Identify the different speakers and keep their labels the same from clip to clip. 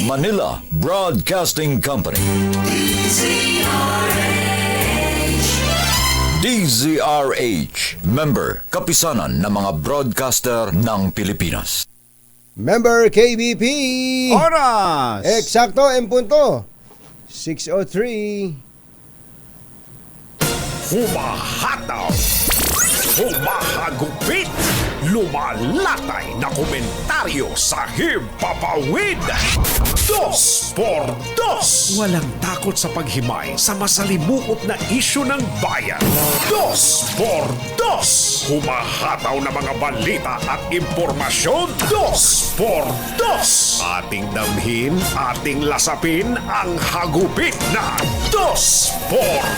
Speaker 1: Manila Broadcasting Company. DZRH. Member, kapisanan ng mga broadcaster ng Pilipinas.
Speaker 2: Member KBP.
Speaker 3: Oras!
Speaker 2: Eksakto en punto. 6:03.
Speaker 4: Humahataw, humahagupit, lumalatay na komentaryo sa Himpapawid. 2x2. Walang takot sa paghimay sa masalimuot na isyu ng bayan. 2x2. Humahataw na mga balita at impormasyon. 2x2. Ating damhin, ating lasapin ang hagupit na 2x2.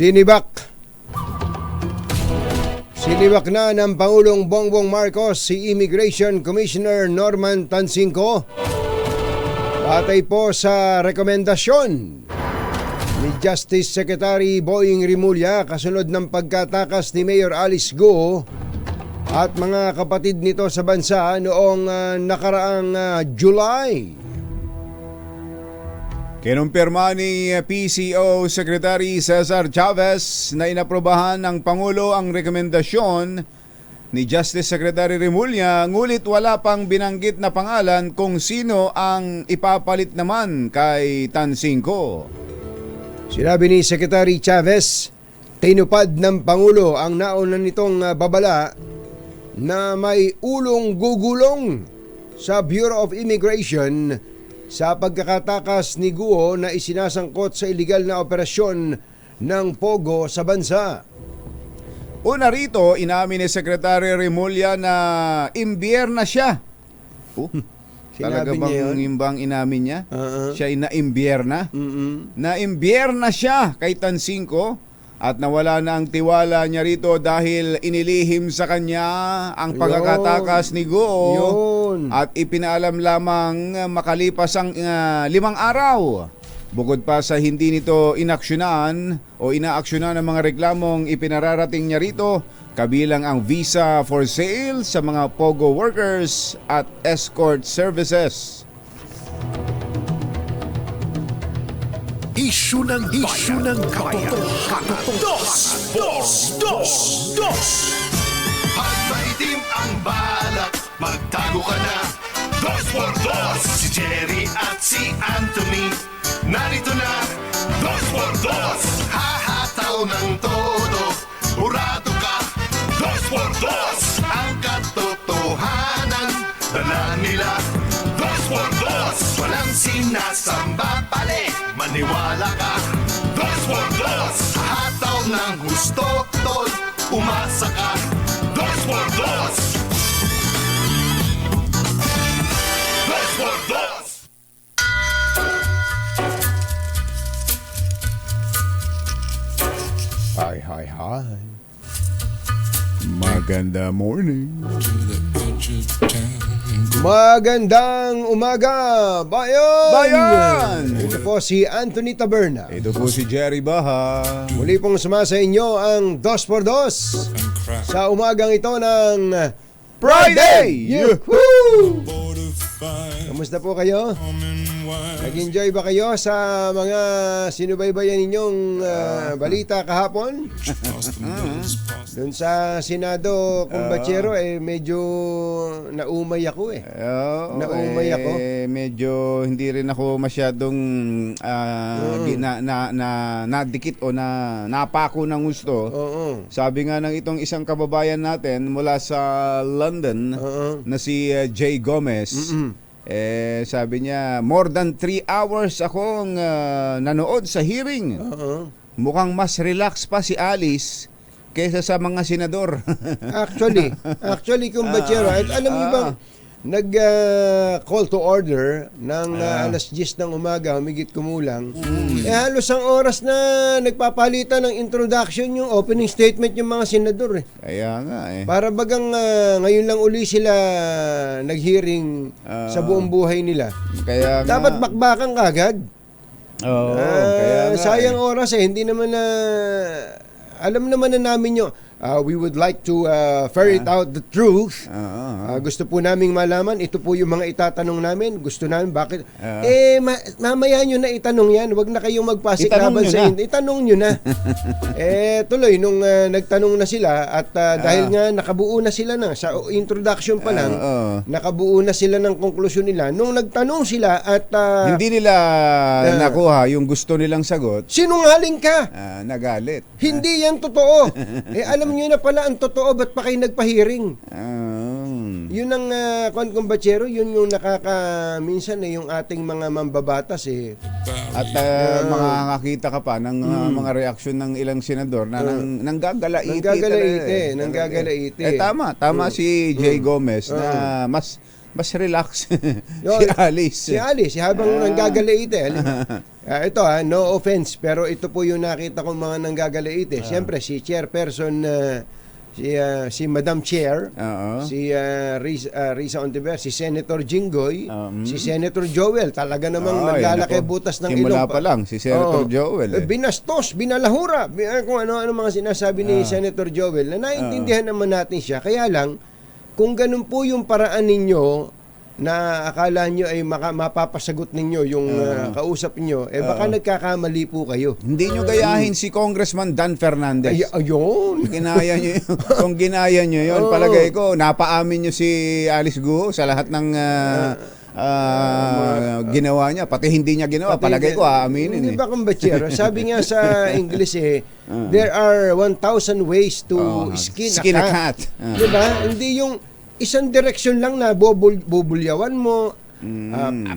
Speaker 2: Sinibak na ng Pangulong Bongbong Marcos si Immigration Commissioner Norman Tansingco. Batay po sa rekomendasyon ni Justice Secretary Boying Rimulya kasunod ng pagkatakas ni Mayor Alice Go at mga kapatid nito sa bansa noong nakaraang July.
Speaker 3: Kinumpirma ni PCO Secretary Cesar Chavez na inaprobahan ng Pangulo ang rekomendasyon ni Justice Secretary Rimulya, ngulit wala pang binanggit na pangalan kung sino ang ipapalit naman kay Tansingco.
Speaker 2: Sinabi ni Secretary Chavez, tinupad ng Pangulo ang nauna nitong babala na may ulong gugulong sa Bureau of Immigration sa pagkakatakas ni Guo na isinasangkot sa iligal na operasyon ng Pogo sa bansa.
Speaker 3: Una rito, inamin ni Secretary Rimulya na imbiyer na siya. Talaga bang imbang inamin niya? Siya ay na-imbiyer na? Na-imbiyer na siya kay Tansingco at nawala na ang tiwala niya rito dahil inilihim sa kanya ang pagkakatakas ni Guo at ipinaalam lamang makalipas ang 5 araw. Bukod pa sa hindi nito inaksyonan o inaaksyonan ng mga reklamong ipinararating niya rito, kabilang ang visa for sale sa mga POGO workers at escort services.
Speaker 4: Isyu ng katotohanan. 2x2.
Speaker 5: Pag maitim ang balak, magtago ka na. 2x2. Si Jerry at si Anthony, narito na. 2x2. Hahataw ng todo, urado ka. 2x2. Ang katotohanan, dala nila. 2x2. Walang sinasamba pali, maniwala ka. 2x2. Hataw ng gusto, tol, umasa ka. 2x2. 2x2.
Speaker 2: Hi.
Speaker 3: Maganda morning.
Speaker 2: Magandang umaga, bayan! Ito po si Anthony Taberna.
Speaker 3: Ito po si Jerry Baha.
Speaker 2: Muli pong sumasa inyo ang 2x2 sa umagang ito ng Friday! Yuhuu! Kamusta po kayo? Nag-enjoy ba kayo sa mga sinubaybayan ninyong balita kahapon? Doon sa Senado, Kumbachero, medyo naumay ako naumay ako.
Speaker 3: Medyo hindi rin ako masyadong nadikit o napako ng gusto. Sabi nga ng itong isang kababayan natin mula sa London na si Jay Gomez, sabi niya, more than 3 hours akong nanood sa hearing. Mukhang mas relax pa si Alice kaysa sa mga senador.
Speaker 2: Actually, Kumbachero, at alam niyo ba, nag-call to order ng alas 10 ng umaga, humigit kumulang. Halos ang oras na nagpapalitan ng introduction yung opening statement yung mga senador.
Speaker 3: Kaya nga eh.
Speaker 2: Para bagang ngayon lang uli sila nag-hearing sa buong buhay nila.
Speaker 3: Kaya nga.
Speaker 2: Dapat bakbakan kagad.
Speaker 3: Oo, kaya nga.
Speaker 2: Sayang oras hindi naman na alam naman na namin yun. We would like to ferret out the truth. Gusto po naming malaman. Ito po yung mga itatanong namin. Gusto namin bakit. Mamaya nyo na itanong yan. Huwag na kayong magpasiklaban sa inyo. Itanong nyo na. Tuloy, nung nagtanong na sila at dahil nga nakabuo na sila na sa introduction pa lang, nakabuo na sila ng konklusyon nila. Nung nagtanong sila at
Speaker 3: hindi nila nakuha yung gusto nilang sagot.
Speaker 2: Sinungaling ka!
Speaker 3: Nagalit.
Speaker 2: Hindi yan totoo. Alam nyo na pala ang totoo, ba't pa kayo nagpa-hearing? Yun ang kumbatsero, yun yung minsan yung ating mga mambabatas
Speaker 3: At makakakita ka pa ng mga reaksyon ng ilang senador na nanggagalaiti.
Speaker 2: Nanggagalaiti.
Speaker 3: Tama si Jay Gomez na mas relax si Alice.
Speaker 2: Si Alice, habang nanggagalaiti. Ito no offense, pero ito po yung nakita kong mga nanggagalaiti. Siyempre, si chairperson, si Madam Chair, si Risa Ontiveros, si Senator Jinggoy, si Senator Joel, talaga namang naglalaki butas ng ilong.
Speaker 3: Simula pa lang, si Senator Joel.
Speaker 2: Binastos, binalahura, kung ano-ano mga sinasabi ni Senator Joel, na naiintindihan naman natin siya. Kaya lang, kung ganun po yung paraan ninyo, na akala nyo ay mapapasagot ninyo yung kausap nyo, baka nagkakamali po kayo.
Speaker 3: Hindi nyo gayahin si Congressman Dan Fernandez.
Speaker 2: Ayun.
Speaker 3: Ginaya nyo yun. Kung ginaya nyo yun, palagay ko, napaamin nyo si Alice Guo sa lahat ng ginawa niya. Pati hindi niya ginawa, palagay ko aaminin.
Speaker 2: Hindi ba kumbatsero? Sabi nga sa English there are 1,000 ways to skin a cat. Diba? Hindi yung isang direksyon lang na bubulyawan mo,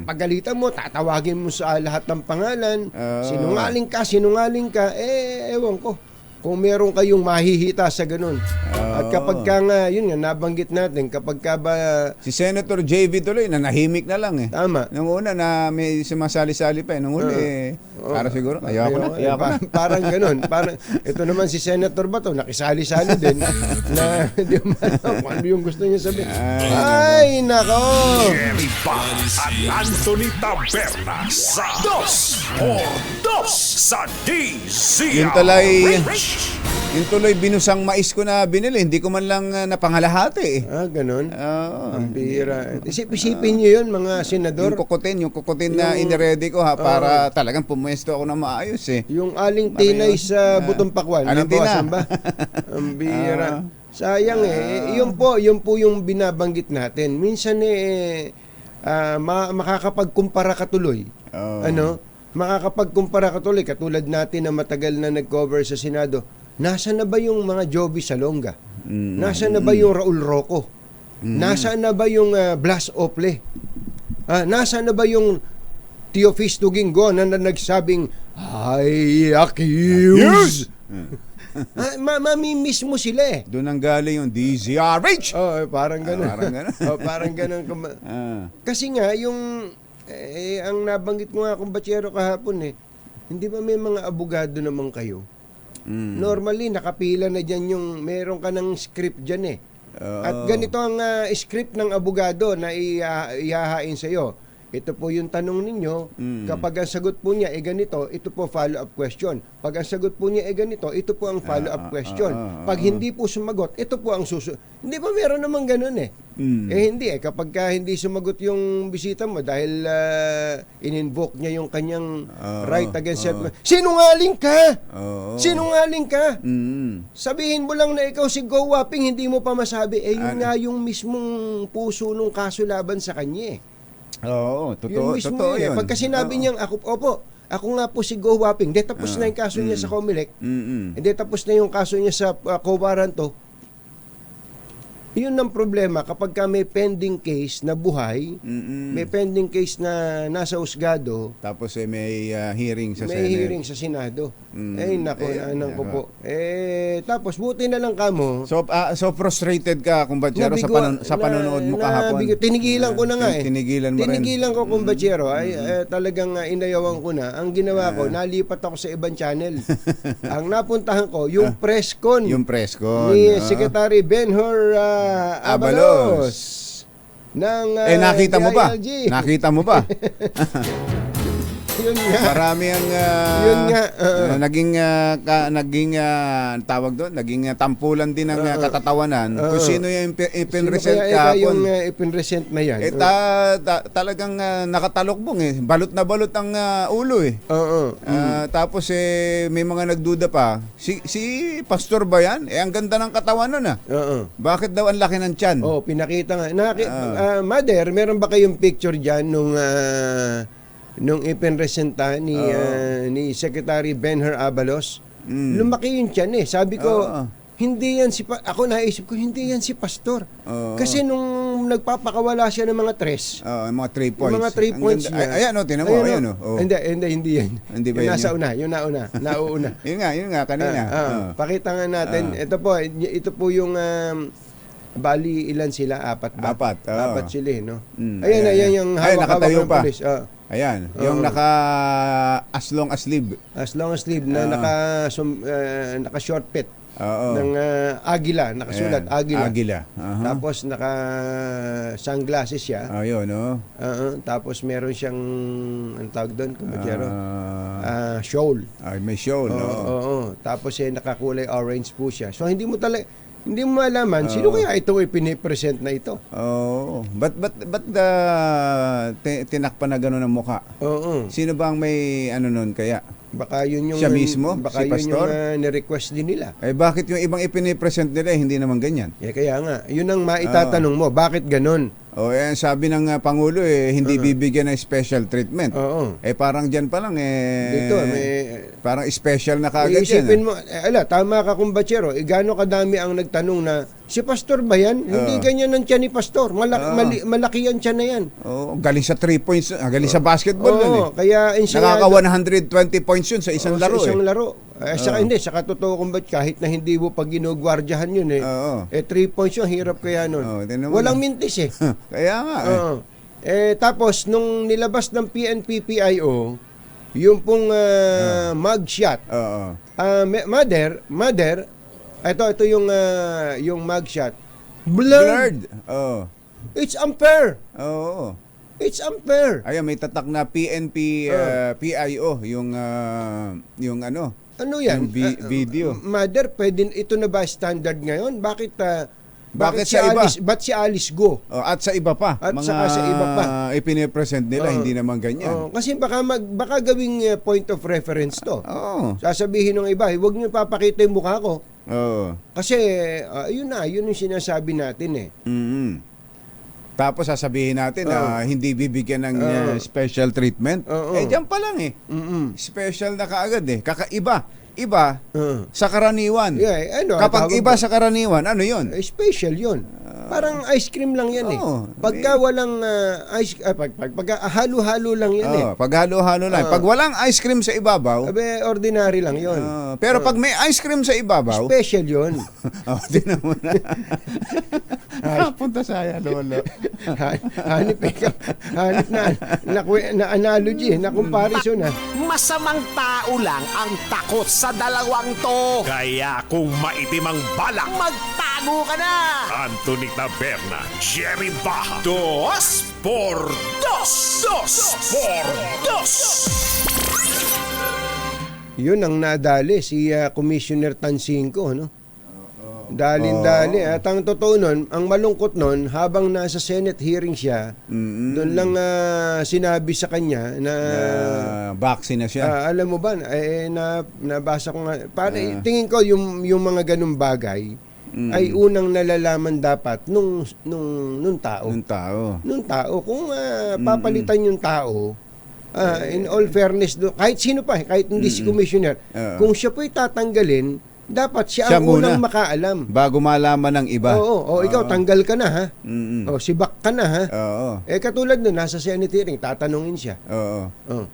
Speaker 2: pagalitan mo, tatawagin mo sa lahat ng pangalan, sinungaling ka, ewan ko. Kung meron kayong mahihita sa ganun. At kapag ka nga, yun nga, nabanggit natin, kapag ka ba...
Speaker 3: Si Senator JV tuloy, nahimik na lang
Speaker 2: Tama.
Speaker 3: Nung una na may sumasali-sali pa Nung uli, para siguro, ayoko na.
Speaker 2: Parang ganun. Parang, ito naman si Senator Bato, nakisali-sali din. Na, di mo alam kung ano yung gusto niya sabihin. Ay, nako!
Speaker 4: Jerry Pa at Anthony Taberna sa 2 por 2 sa DZRH.
Speaker 3: Yung tuloy binusang mais ko na binili, hindi ko man lang napangalahati
Speaker 2: ganun? Ang bira. Isipin nyo yun, mga senador.
Speaker 3: Yung kukutin na iniready ko para talagang pumuesto ako na maayos
Speaker 2: Yung aling tinay sa butong pakwan.
Speaker 3: Aling tina.
Speaker 2: Ba? Ang bira. Sayang yun po yung binabanggit natin. Minsan makakapagkumpara ka tuloy. Makakapagkumpara ka tuloy, katulad natin na matagal na nag-cover sa Senado. Nasaan na ba yung mga Joby Salonga? Nasaan na ba yung Raul Rocco? Nasaan na ba yung Blas Ople? Nasaan na ba yung Teofisto Gingo na nagsabing, I accuse? Mamimiss mo sila
Speaker 3: Doon ang galing yung DZRH.
Speaker 2: Parang ganun. Parang ganun. Kasi nga, yung ang nabanggit ko nga kumbatsero kahapon hindi ba may mga abogado naman kayo? Normally, nakapila na dyan yung meron ka ng script dyan At ganito ang script ng abogado na ihahain sa'yo. Ito po yung tanong ninyo. Kapag ang sagot po niya ganito, ito po follow-up question. Pag ang sagot po niya ganito, ito po ang follow-up question. Pag hindi po sumagot, ito po ang susunod. Hindi ba meron naman ganun hindi kapag hindi sumagot yung bisita mo dahil in-invoke niya yung kanyang right against self. Sinungaling ka! Sinungaling ka! Sabihin mo lang na ikaw si Go Wapping, hindi mo pa masabi. Yun nga yung mismong puso nung kaso laban sa kanya
Speaker 3: Totoo yun.
Speaker 2: Pagka sinabi niyang ako nga po si Go Wapping, tapos na yung kaso niya sa Comelec, tapos na yung kaso niya sa Yun ang problema kapag ka may pending case na buhay, may pending case na nasa husgado,
Speaker 3: Tapos may hearing sa
Speaker 2: may
Speaker 3: Senate.
Speaker 2: hearing sa Senado. Nako, anang ko
Speaker 3: yeah.
Speaker 2: po. Tapos buti na lang kamo.
Speaker 3: So frustrated ka, kumbatsero, sa panonood mo kahapon.
Speaker 2: Tinigilan ko na nga eh.
Speaker 3: Tinigilan mo rin.
Speaker 2: Tinigilan ko, kumbatsero. Talagang inayawan ko na. Ang ginawa ko, nalipat ako sa ibang channel. Ang napuntahan ko, yung press con.
Speaker 3: Yung press con.
Speaker 2: Ni Secretary Ben-Hur Abalos ng
Speaker 3: Nakita mo ba?
Speaker 2: DILG.
Speaker 3: Nakita mo ba?
Speaker 2: Yun nga.
Speaker 3: Marami ang
Speaker 2: Yun nga.
Speaker 3: naging tawag doon, naging tampulan din ng katatawanan kung sino yung ipinresent
Speaker 2: Sino kaya yung
Speaker 3: kahapon.
Speaker 2: ipinresent na yan?
Speaker 3: Talagang nakatalokbong eh. Balot na balot ang ulo eh.
Speaker 2: Oo.
Speaker 3: Tapos may mga nagduda pa. Si pastor ba yan? Ang ganda ng katawan nun ah.
Speaker 2: Oo.
Speaker 3: Bakit daw ang laki ng tiyan?
Speaker 2: Oh, pinakita nga. Mother, meron ba kayong picture diyan nung ipinresenta ni Secretary Ben-Hur Abalos? Lumaki yun tiyan eh. Sabi ko, hindi yan ako naisip ko, hindi yan si pastor. Kasi nung nagpapakawala siya ng mga tres,
Speaker 3: mga 3 points.
Speaker 2: yung mga 3 points niya.
Speaker 3: Ayan o, tinan mo. Ayan o.
Speaker 2: Hindi yan.
Speaker 3: Hindi ba
Speaker 2: yung
Speaker 3: yan
Speaker 2: nasa
Speaker 3: yun?
Speaker 2: una, yung nauuna.
Speaker 3: Yun nga, kanina.
Speaker 2: Pakita nga natin. Ito po yung bali ilan sila? Apat ba? Apat sila no? Ayan yung hawak-hawak ng polis.
Speaker 3: Ayan, yung as long as sleeve.
Speaker 2: As long as sleeve na naka short pit ng Agila, nakasulat Agila. Tapos naka sunglasses siya.
Speaker 3: Ayun, no.
Speaker 2: Tapos meron siyang ang tawag doon, kumadyero. Shawl.
Speaker 3: May shawl, no.
Speaker 2: Oo. Tapos nakakulay orange po siya. So hindi mo malaman sino kaya itong ipinipresent na ito.
Speaker 3: But tinakpan na gano'n ang mukha?
Speaker 2: Oo.
Speaker 3: Sino bang may nun kaya?
Speaker 2: Baka yun yung
Speaker 3: siya mismo?
Speaker 2: Baka
Speaker 3: Si
Speaker 2: yun
Speaker 3: pastor?
Speaker 2: yung ni-request din nila.
Speaker 3: Bakit yung ibang ipinipresent nila hindi naman ganyan?
Speaker 2: Kaya nga, yun ang maitatanong mo, bakit ganun?
Speaker 3: Sabi ng Pangulo hindi bibigyan ng special treatment.
Speaker 2: Oo.
Speaker 3: Parang dyan pa lang
Speaker 2: Dito,
Speaker 3: parang special na kagad yan.
Speaker 2: Isipin mo, tama ka kumbatsero, gaano kadami ang nagtanong na, si pastor ba yan? Hindi ganyan ang tiyan ni pastor. Malaki yan tiyan na yan.
Speaker 3: Galing sa 3 points, galing sa basketball yun eh.
Speaker 2: Kaya
Speaker 3: Nakaka 120 points yun sa isang laro
Speaker 2: sa isang laro. Saka totoo kung ba't kahit na hindi mo pag ginugwardyahan yun 3 points yun, hirap kaya nun. Walang mintis eh.
Speaker 3: Kaya nga
Speaker 2: tapos nung nilabas ng PNP-PIO yung pong mugshot. Mother, ito yung mugshot. Blurred. It's unfair. It's unfair.
Speaker 3: Ayan, may tatak na PNP PIO yung
Speaker 2: Ano yan?
Speaker 3: Yung video.
Speaker 2: Mother, ito na ba standard ngayon? Bakit
Speaker 3: sa iba?
Speaker 2: Ba't si Alice go?
Speaker 3: At sa iba pa.
Speaker 2: At saka sa iba pa.
Speaker 3: Ipinipresent nila, hindi naman ganyan.
Speaker 2: Kasi baka gawing point of reference to. Sasabihin ng iba, huwag niyo papakita yung mukha ko. Kasi, yun yung sinasabi natin eh.
Speaker 3: Tapos sasabihin natin na hindi bibigyan ng special treatment. Diyan pa lang eh. Special na kaagad eh. Kakaiba. Iba sa karaniwan. Kapag iba sa karaniwan, ano yun?
Speaker 2: Special yun. Parang ice cream lang yan eh. Pagka walang pagka halo-halo lang yan eh.
Speaker 3: Pag halo-halo lang. Pag walang ice cream sa ibabaw,
Speaker 2: ordinary lang yun.
Speaker 3: pero pag may ice cream sa ibabaw,
Speaker 2: special yun.
Speaker 3: Tinan mo na. Punta saya, lolo.
Speaker 2: Hanip na analogy, na comparison ha.
Speaker 4: Masamang tao lang ang takot sa dalawang to. Kaya kung maitim ang balak, magtago ka na! Anthony Taberna, Jerry Baja. 2 por 2! 2 por 2!
Speaker 2: Yun ang nadali si Commissioner Tansingco, no? Dali. At ang totoo nun, ang malungkot nun, habang nasa Senate hearing siya, doon lang sinabi sa kanya na
Speaker 3: vaccine na siya.
Speaker 2: Alam mo ba, nabasa ko nga, tingin ko yung mga ganung bagay ay unang nalalaman dapat nung tao. Nung tao. Kung papalitan yung tao, in all fairness, kahit sino pa, kahit hindi si Commissioner, kung siya po'y tatanggalin, Dapat siya
Speaker 3: Siya
Speaker 2: ang
Speaker 3: muna.
Speaker 2: unang makaalam.
Speaker 3: Bago malaman ng iba.
Speaker 2: Oo, ikaw tanggal ka na ha.
Speaker 3: Mm-mm.
Speaker 2: Sibak ka na ha.
Speaker 3: Oo.
Speaker 2: Katulad nun, nasa Senate hearing, tatanungin siya.
Speaker 3: Oo.
Speaker 2: Oh.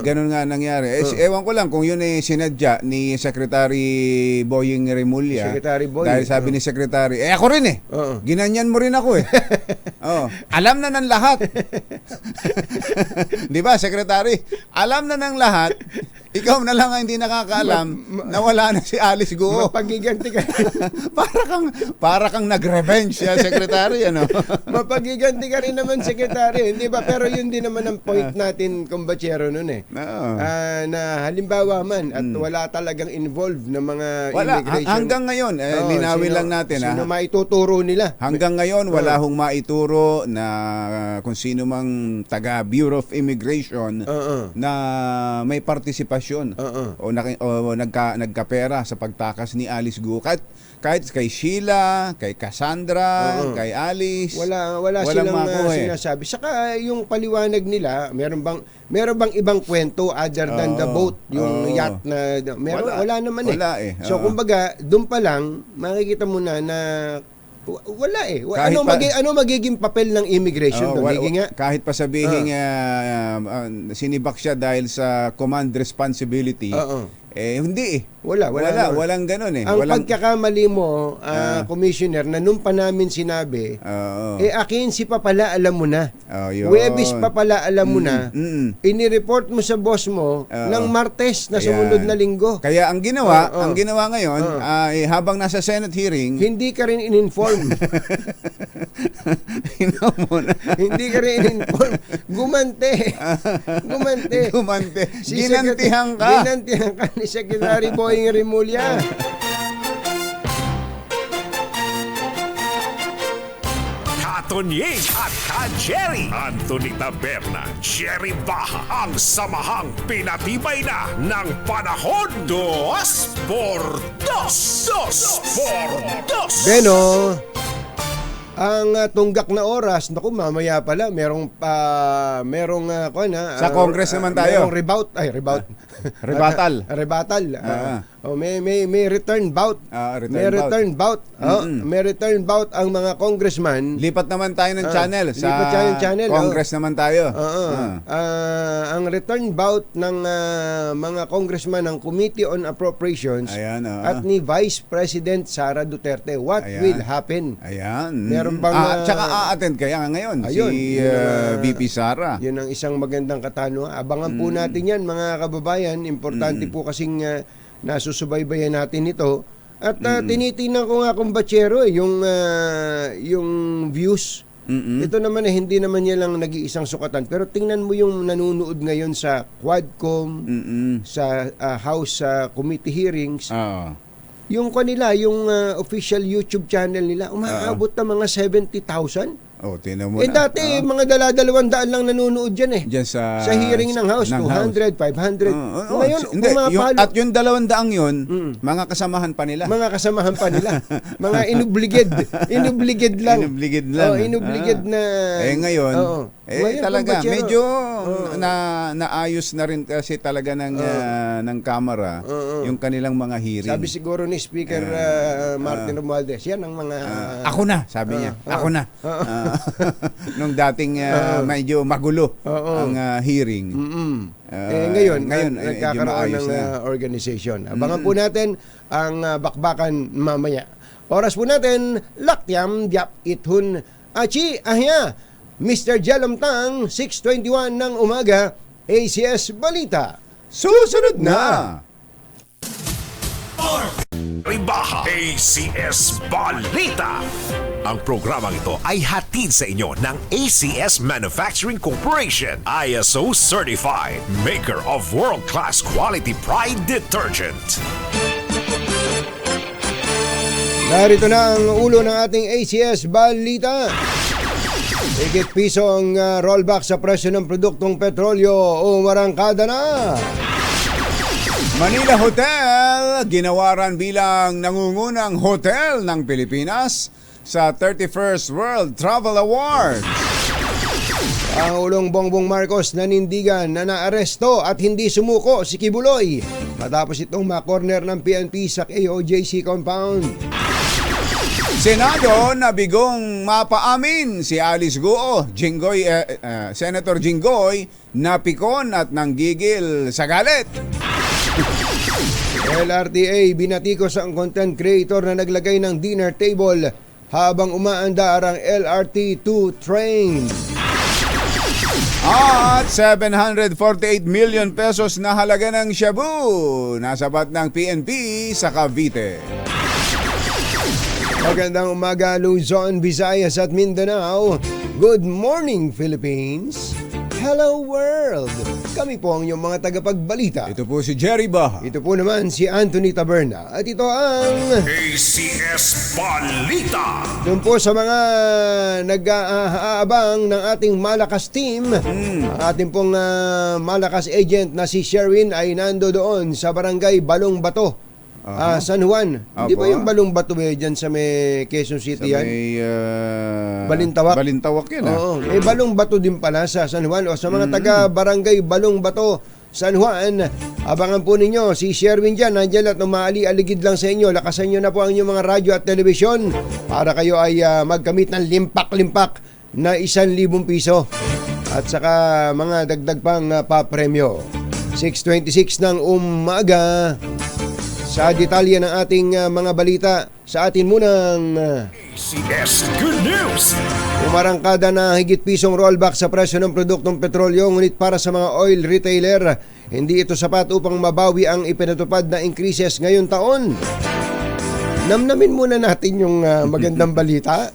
Speaker 3: Ganun nga nangyari. Ewan ko lang kung yun sinadya ni Secretary Boying Remulla.
Speaker 2: Secretary Boying,
Speaker 3: Dahil sabi ni Secretary, ako rin eh.
Speaker 2: Oo.
Speaker 3: Ginanyan mo rin ako eh. Alam na ng lahat. Di ba, Secretary? Alam na ng lahat. Ikaw na lang ang hindi nakakaalam na wala na si Alice Guo.
Speaker 2: Mapagiganti ka.
Speaker 3: para kang nag-revenge siya, Secretary, ano?
Speaker 2: Mapagiganti ka rin naman, Secretary. Hindi ba? Pero yun din naman ang point natin, kumbachero, nun eh.
Speaker 3: Oo.
Speaker 2: Na halimbawa man at wala talagang involved na mga
Speaker 3: Wala.
Speaker 2: immigration.
Speaker 3: Hanggang ngayon, linawin lang natin.
Speaker 2: Sino maituturo nila?
Speaker 3: Hanggang ngayon, wala hong maituro na kung sino mang taga Bureau of Immigration na may partisipasyon o nagkapera sa pagtakas ni Alice Guo. Kahit kay Sheila, kay Cassandra, kay Alice.
Speaker 2: Wala
Speaker 3: walang
Speaker 2: silang
Speaker 3: mako
Speaker 2: sinasabi. Saka yung paliwanag nila, meron bang ibang kwento other than the boat, yung yacht na wala naman eh.
Speaker 3: Wala eh.
Speaker 2: So kumbaga, doon pa lang makikita mo na wala eh. Ano magiging papel ng immigration doon?
Speaker 3: Kahit pa sabihin sinibak siya dahil sa command responsibility, hindi eh. Walang ganun eh.
Speaker 2: Ang pagkakamali mo, Commissioner, na nung pa namin sinabi, akin pa pala alam mo na. Webis pa pala alam mo na. Inireport mo sa boss mo ng Martes na sumunod na linggo.
Speaker 3: Kaya ang ginawa ngayon, habang nasa Senate hearing,
Speaker 2: hindi ka rin in-inform. Hindi ka rin in-inform. Gumante.
Speaker 3: Ginantihan ka.
Speaker 2: Ginantihan ka ni Secretary Boying Remulla.
Speaker 4: Katonying at Ka-Jerry. Anthony Taberna, Jerry Baha, ang samahang pinatibay na ng panahon. 2 por 2. 2 por 2.
Speaker 2: Beno, ang tunggak na oras, naku, mamaya pala, merong
Speaker 3: sa Congress naman tayo.
Speaker 2: Merong rebuttal. May return bout. Return bout. May return bout ang mga congressman.
Speaker 3: Lipat naman tayo ng channel. Congress naman tayo.
Speaker 2: Ang return bout ng mga congressman ng Committee on Appropriations at ni Vice President Sara Duterte. What will happen? Meron bang
Speaker 3: tsaka a-attend kaya ngayon si VP Sara.
Speaker 2: Yun ang isang magandang katanungan. Abangan po natin yan, mga kababayan. Importante po kasing nasusubaybayan natin ito. At tinitingnan ko nga kung batsero yung views. Ito naman hindi naman niya lang nag-iisang sukatan. Pero tingnan mo yung nanonood ngayon sa Quadcom, sa House Committee hearings. Yung kanila, yung official YouTube channel nila, umaabot na mga 70,000.
Speaker 3: Tinan mo na.
Speaker 2: Dati, mga 200 lang nanonood dyan eh.
Speaker 3: Diyan sa
Speaker 2: hearing ng House, 200, 500. Ngayon,
Speaker 3: at yung 200 yun, mga kasamahan pa nila.
Speaker 2: Mga kasamahan pa nila. Mga inubligid lang. Inubligid na.
Speaker 3: Ngayon, talaga, medyo naayos na rin kasi talaga ng Kamara yung kanilang mga hearing.
Speaker 2: Sabi siguro ni Speaker Martin Romualdez, yan ang mga...
Speaker 3: ako na, sabi niya. Ako na. Nung dating medyo magulo ang hearing.
Speaker 2: Ngayon nagkakaroon ng organization. Abangan po natin ang bakbakan mamaya. Oras po natin, lakyam diap ithun achi ahya. Mr. Jalomtang, 6:21 ng umaga, ACS Balita. Susunod na!
Speaker 4: Ribaha ACS Balita. Ang programang ito ay hatid sa inyo ng ACS Manufacturing Corporation, ISO Certified, maker of world-class quality Pride detergent.
Speaker 2: Narito na ang ulo ng ating ACS Balita. Higit piso ang rollback sa presyo ng produktong petrolyo o marangkada na.
Speaker 3: Manila Hotel, ginawaran bilang nangungunang hotel ng Pilipinas sa 31st World Travel Awards.
Speaker 2: Pangulong Bongbong Marcos nanindigan na naaresto at hindi sumuko si Kibuloy matapos itong makorner ng PNP sa KOJC compound.
Speaker 3: Senado nabigong mapaamin si Alice Guo, Senator Jinggoy napikon at nanggigil sa galit.
Speaker 2: LRTA binatikos ang content creator na naglagay ng dinner table habang umaandar ang LRT2 train.
Speaker 3: At 748 million pesos na halaga ng shabu nasabat ng PNP sa Cavite.
Speaker 2: Magandang umaga Luzon, Visayas at Mindanao. Good morning Philippines. Hello world. Kami po ang inyong mga tagapagbalita.
Speaker 3: Ito po si Jerry Baha.
Speaker 2: Ito po naman si Anthony Taberna. At ito ang
Speaker 4: ACS Balita.
Speaker 2: doon po sa mga nag-aabang ng ating malakas team. Ang ating pong malakas agent na si Sherwin ay nando doon sa barangay Balong Bato. San Juan. Hindi ba yung Balong Bato dyan sa may Quezon City yan?
Speaker 3: May
Speaker 2: Balintawak.
Speaker 3: Balintawak yan.
Speaker 2: Oo, may Balong Bato din pala sa San Juan. O sa mga taga-barangay Balong Bato, San Juan, abangan po ninyo si Sherwin dyan. Nandiyan at umaali-aligid lang sa inyo. Lakasan nyo na po ang inyong mga radyo at telebisyon para kayo ay magkamit ng limpak-limpak na 1,000 piso. At saka mga dagdag pang papremyo. 6:26 ng umaga. Sa detalye ng ating mga balita, sa atin munang
Speaker 4: ACS Good News.
Speaker 2: umarangkada na higit pisong rollback sa presyo ng produktong petrolyo, ngunit para sa mga oil retailer, hindi ito sapat upang mabawi ang ipinatupad na increases ngayong taon. Namnamin muna natin yung magandang balita.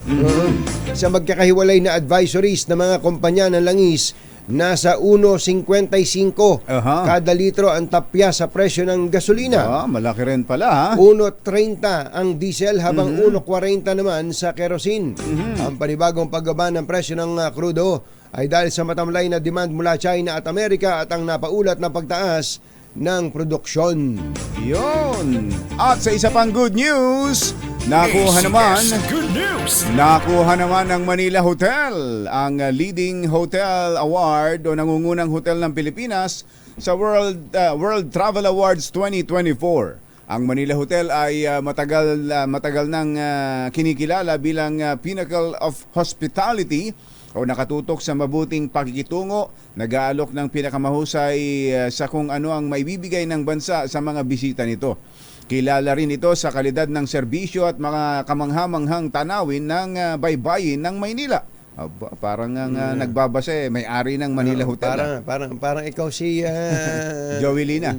Speaker 2: Sa magkakahiwalay na advisories ng mga kumpanya ng langis, nasa 1.55 kada litro ang tapya sa presyo ng gasolina.
Speaker 3: Malaki rin pala ha.
Speaker 2: 1.30 ang diesel habang 1.40 naman sa kerosene. Ang panibagong pagbaba ng presyo ng krudo ay dahil sa matamlay na demand mula China at Amerika at ang napaulat na pagtaas ng produksyon.
Speaker 3: Yun. At sa isa pang good news, nakuha naman ng Manila Hotel ang leading hotel award o nangungunang hotel ng Pilipinas sa World Travel Awards 2024. Ang Manila Hotel ay matagal nang kinikilala bilang pinnacle of hospitality o nakatutok sa mabuting pakikitungo, nag-aalok ng pinakamahusay sa kung ano ang maibibigay ng bansa sa mga bisita nito. Kilala rin ito sa kalidad ng serbisyo at mga kamanghamanghang tanawin ng baybayin ng Maynila. Parang nagbabase, may-ari ng Manila Hotel.
Speaker 2: Parang ikaw si
Speaker 3: Joey Lina.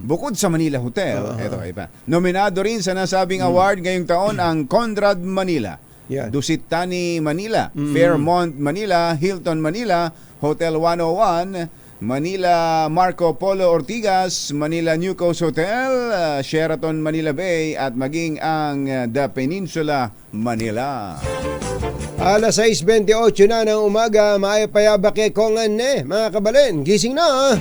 Speaker 3: Bukod sa Manila Hotel, eto iba. Nominado rin sa nasabing award ngayong taon ang Conrad Manila, Dusit Thani Manila, Fairmont Manila, Hilton Manila, Hotel 101, Manila Marco Polo Ortigas, Manila New Coast Hotel, Sheraton Manila Bay at maging ang The Peninsula Manila.
Speaker 2: Alas 6:28 na ng umaga, maayapayabak kongan mga kabalen. Gising na.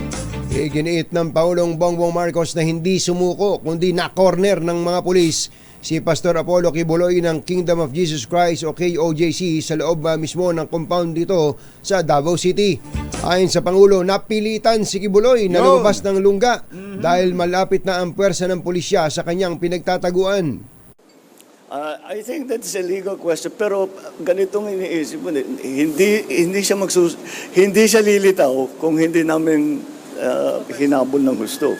Speaker 2: Iginiit ng Pangulong Bongbong Marcos na hindi sumuko kundi na-corner ng mga pulis si Pastor Apollo Kibuloy ng Kingdom of Jesus Christ o KOJC sa loob mismo ng compound dito sa Davao City. Ayon sa Pangulo, napilitan si Kibuloy na lumabas ng lungga dahil malapit na ang puwersa ng pulisya sa kanyang pinagtataguan.
Speaker 6: I think that's a legal question, pero ganitong iniisip mo, hindi siya lilitaw kung hindi namin hinabol ng gusto.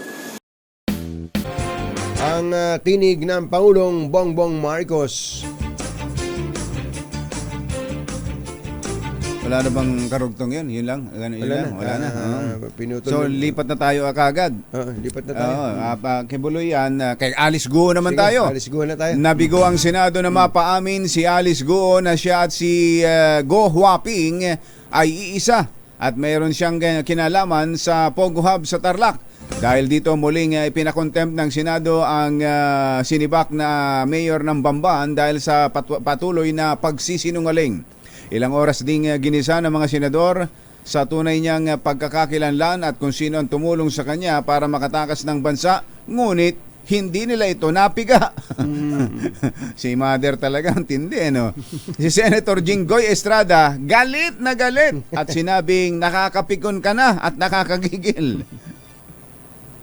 Speaker 2: Ang tinig ng Pangulong Bongbong Marcos.
Speaker 3: Wala na bang karugtong yun? Yun lang? Wala na. So,
Speaker 2: Pinutol.
Speaker 3: lipat na tayo kagad.
Speaker 2: Lipat na tayo.
Speaker 3: Kibuloy yan. Kay Alice Guo naman
Speaker 2: Sige,
Speaker 3: tayo.
Speaker 2: Alice Guo na tayo.
Speaker 3: Nabigo ang Senado na mapaamin si Alice Guo na siya at si Go Huaping ay iisa at mayroon siyang kinalaman sa Pogo Hub sa Tarlac. Dahil dito muling ipinakontempt ng Senado ang sinibak na mayor ng Bamban dahil sa patuloy na pagsisinungaling. Ilang oras ding ginisa ng mga senador sa tunay niyang pagkakakilanlan at kung sino ang tumulong sa kanya para makatakas ng bansa, ngunit hindi nila ito napiga. Si Mother talaga ang tindi, no? Si Senator Jinggoy Estrada, galit na galit at sinabing nakakapikon ka na at nakakagigil.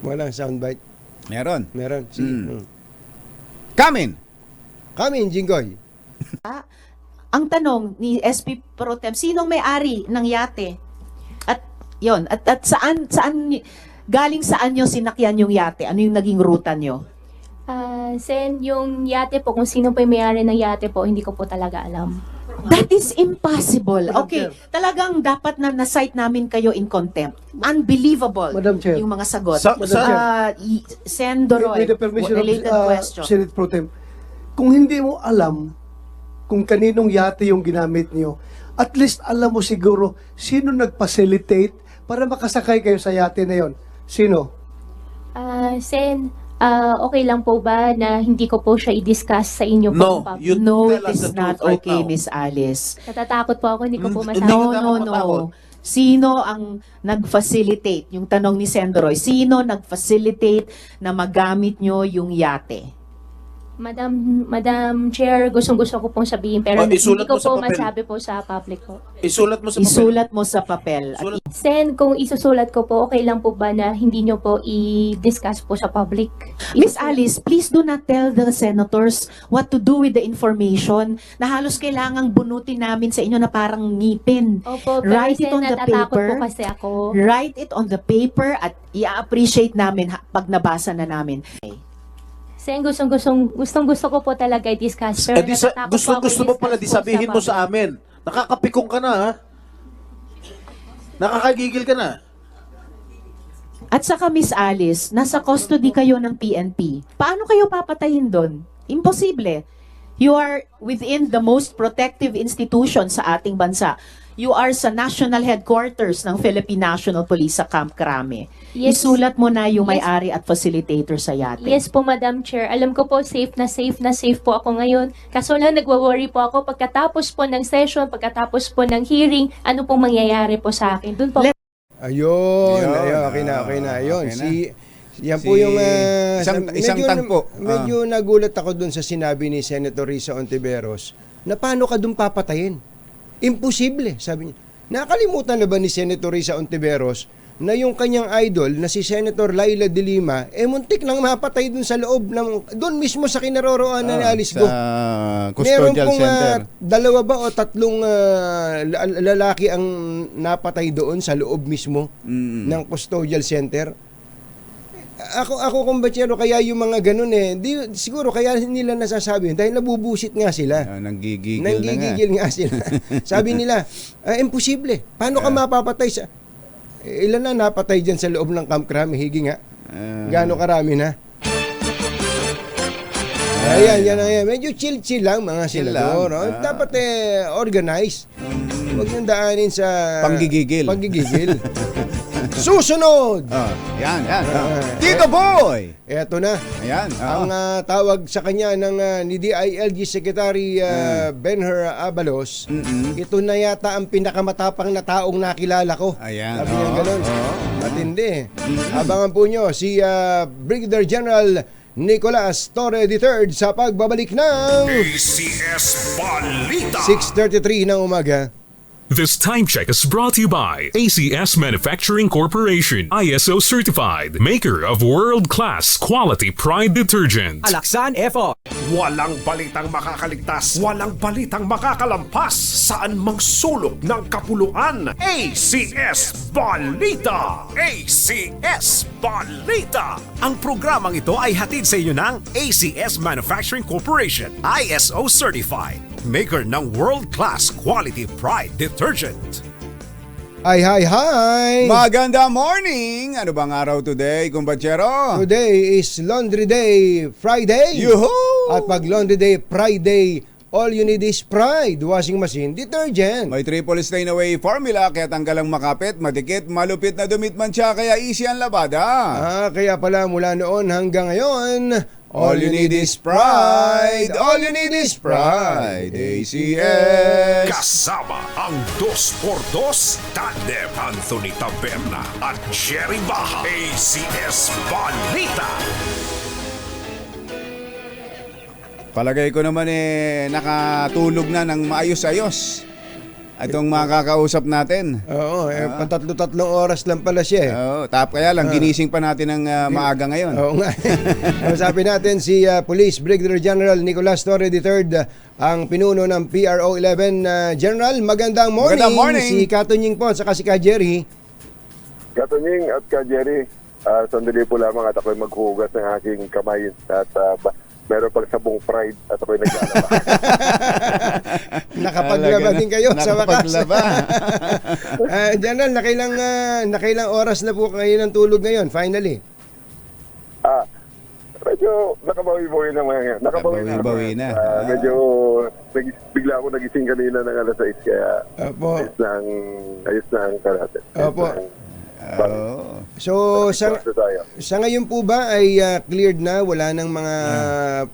Speaker 2: Walang soundbite.
Speaker 3: Meron.
Speaker 2: Meron.
Speaker 3: Kamin.
Speaker 2: Kami, Jinggoy.
Speaker 7: Ang tanong ni SP Pro Tem, sinong may-ari ng yate? At yon, at saan galing saan nyo sinakyan yung yate? Ano yung naging ruta nyo?
Speaker 8: Sen, yung yate po, kung sino po yung may-ari ng yate po, hindi ko po talaga alam.
Speaker 7: That is impossible. Okay, talagang dapat na na-cite namin kayo in contempt. Unbelievable
Speaker 9: Madam Chair.
Speaker 7: yung mga sagot.
Speaker 9: Madam
Speaker 7: Sen Doroy,
Speaker 9: With the permission
Speaker 7: related
Speaker 9: of
Speaker 7: question.
Speaker 9: Senate Pro Tem, kung hindi mo alam kung kaninong yate yung ginamit niyo, at least alam mo siguro sino nag-facilitate para makasakay kayo sa yate na yon. Sino?
Speaker 8: Sen, okay lang po ba na hindi ko po siya i-discuss sa inyo po?
Speaker 10: No, you
Speaker 7: No,
Speaker 10: tell
Speaker 7: it
Speaker 10: us
Speaker 7: is
Speaker 10: the
Speaker 7: not
Speaker 10: truth right
Speaker 7: okay,
Speaker 10: now.
Speaker 7: Miss Alice.
Speaker 8: Natatakot po ako, hindi ko po masabi.
Speaker 7: No. Sino ang nag-facilitate? Yung tanong ni Sendroy, sino nag-facilitate na magamit nyo yung yate?
Speaker 8: Madam Chair, gustong-gusto ko pong sabihin, pero hindi
Speaker 10: isulat
Speaker 8: ko
Speaker 10: mo sa
Speaker 8: po
Speaker 10: papel.
Speaker 8: masabi po sa public po.
Speaker 10: Isulat mo sa papel.
Speaker 7: Isulat mo sa papel. At
Speaker 8: Sen, kung isusulat ko po, okay lang po ba na hindi nyo po i-discuss po sa public?
Speaker 7: Miss Alice, please do not tell the senators what to do with the information na halos kailangang bunutin namin sa inyo na parang ngipin.
Speaker 8: Opo, pero
Speaker 7: Write it
Speaker 8: Sen,
Speaker 7: on the
Speaker 8: natatakot
Speaker 7: paper.
Speaker 8: po kasi ako.
Speaker 7: Write it on the paper at i-appreciate namin pag nabasa na namin.
Speaker 8: Sen, gustong-gusto ko po talaga i-discuss. Pero natatakot
Speaker 10: Gusto mo
Speaker 8: ako
Speaker 10: pala di
Speaker 8: i-discuss po
Speaker 10: sabihin mo
Speaker 8: public.
Speaker 10: sa amin. Nakakapikong ka na, ha? Nakakagigil ka na.
Speaker 7: At saka Miss Alice, nasa custody kayo ng PNP. Paano kayo papatayin doon? Imposible. You are within the most protective institution sa ating bansa. You are sa national headquarters ng Philippine National Police sa Camp Crame.
Speaker 8: Yes.
Speaker 7: Isulat mo na yung
Speaker 8: Yes.
Speaker 7: may-ari at facilitator sa yate.
Speaker 8: Yes po, Madam Chair. Alam ko po, safe na safe po ako ngayon. Kaso lang, nagwa-worry po ako pagkatapos po ng session, pagkatapos po ng hearing, ano pong mangyayari po sa akin. Doon po.
Speaker 2: Ayun,
Speaker 3: Ayun,
Speaker 2: okay na. Ayun,
Speaker 3: okay na.
Speaker 2: yan po yung
Speaker 3: isang tangpo.
Speaker 2: Medyo nagulat ako dun sa sinabi ni Senator Risa Ontiveros na paano ka dun papatayin? Imposible, sabi niya. Nakalimutan na ba ni Senator Risa Ontiveros na yung kanyang idol na si Senator Laila de Lima muntik nang mapatay dun sa loob ng doon mismo sa kinaroroonan ni Alice Go.
Speaker 3: Sa
Speaker 2: Meron
Speaker 3: custodial
Speaker 2: pong
Speaker 3: center.
Speaker 2: dalawa ba o tatlong lalaki ang napatay doon sa loob mismo ng custodial center. Ako kumbachero, kaya yung mga ganun siguro kaya nila nasasabi dahil nabubusit nga sila.
Speaker 3: Nanggigigil
Speaker 2: nga sila. Sabi nila, imposible. Paano ka mapapatay sa ilan na napatay dyan sa loob ng Camp Crame, higi nga. Gaano karami na? Ayan. Medyo chill lang mga senador.
Speaker 3: lang.
Speaker 2: Dapat organize. Huwag niyong daanin sa
Speaker 3: Panggigigil.
Speaker 2: Susunod!
Speaker 3: Yan. Tito Boy!
Speaker 2: Eto na.
Speaker 3: Ayan.
Speaker 2: Ang tawag sa kanya ng ni DILG Secretary Benher Abalos, ito na yata ang pinakamatapang na taong nakilala ko.
Speaker 3: Ayan.
Speaker 2: Sabi niya ganun. Matindi. Abangan po nyo si Brigadier General Nicolas Torre III sa pagbabalik ng
Speaker 4: ACS Balita.
Speaker 2: 6:33 ng umaga.
Speaker 11: This time check is brought to you by ACS Manufacturing Corporation, ISO certified, maker of world-class quality Pride detergent.
Speaker 12: Alaksan FO.
Speaker 4: Walang balitang makakaligtas, walang balitang makakalampas, saan mang sulok ng kapuluan. ACS Balita! ACS Balita!
Speaker 12: Ang programang ito ay hatid sa inyo ng ACS Manufacturing Corporation, ISO certified, maker ng world-class quality Pride detergent.
Speaker 2: Hi!
Speaker 3: Maganda morning! Ano bang araw today, kumbachero?
Speaker 2: Today is Laundry Day Friday.
Speaker 3: Yuhu!
Speaker 2: At pag Laundry Day Friday, all you need is Pride washing machine detergent.
Speaker 3: May triple stain away formula kaya tanggalang makapit, madikit, malupit na dumit man siya kaya easy ang labada.
Speaker 2: Kaya pala mula noon hanggang ngayon,
Speaker 3: All you need is pride. All you need is pride. ACS.
Speaker 4: Kasama ang 2x2 Tandem Anthony Taberna at Jerry Baha. ACS Balita.
Speaker 3: Palagay ko naman nakatulog na ng maayos-ayos. Itong makakausap natin.
Speaker 2: Oo, patatlo-tatlong oras lang pala siya eh.
Speaker 3: Oo, kaya lang ginising pa natin ng maaga ngayon.
Speaker 2: Oo nga. Kausapin natin si Police Brigadier General Nicolas Torre III, ang pinuno ng PRO 11. General, magandang morning.
Speaker 3: Magandang morning.
Speaker 2: Si Katunying po, saka si Ka Jerry.
Speaker 13: Katunying at Ka Jerry, sandali po lamang at ako'y maghuhugas ng aking kamay at meron pang sabong pride at ako'y naglalaba.
Speaker 2: Nakapaglaba din kayo sa wakas.
Speaker 3: Nakapaglaba.
Speaker 2: General, nakailang oras na po kayo ng tulog ngayon, finally?
Speaker 13: Medyo nakabawi-bawi na mga ngayon.
Speaker 3: Nakabawi na.
Speaker 13: Medyo bigla ako nagising kanina ng alas 6 kaya
Speaker 2: Opo.
Speaker 13: ayos na ang karate.
Speaker 2: Opo. So, sa ngayon po ba ay cleared na? Wala nang mga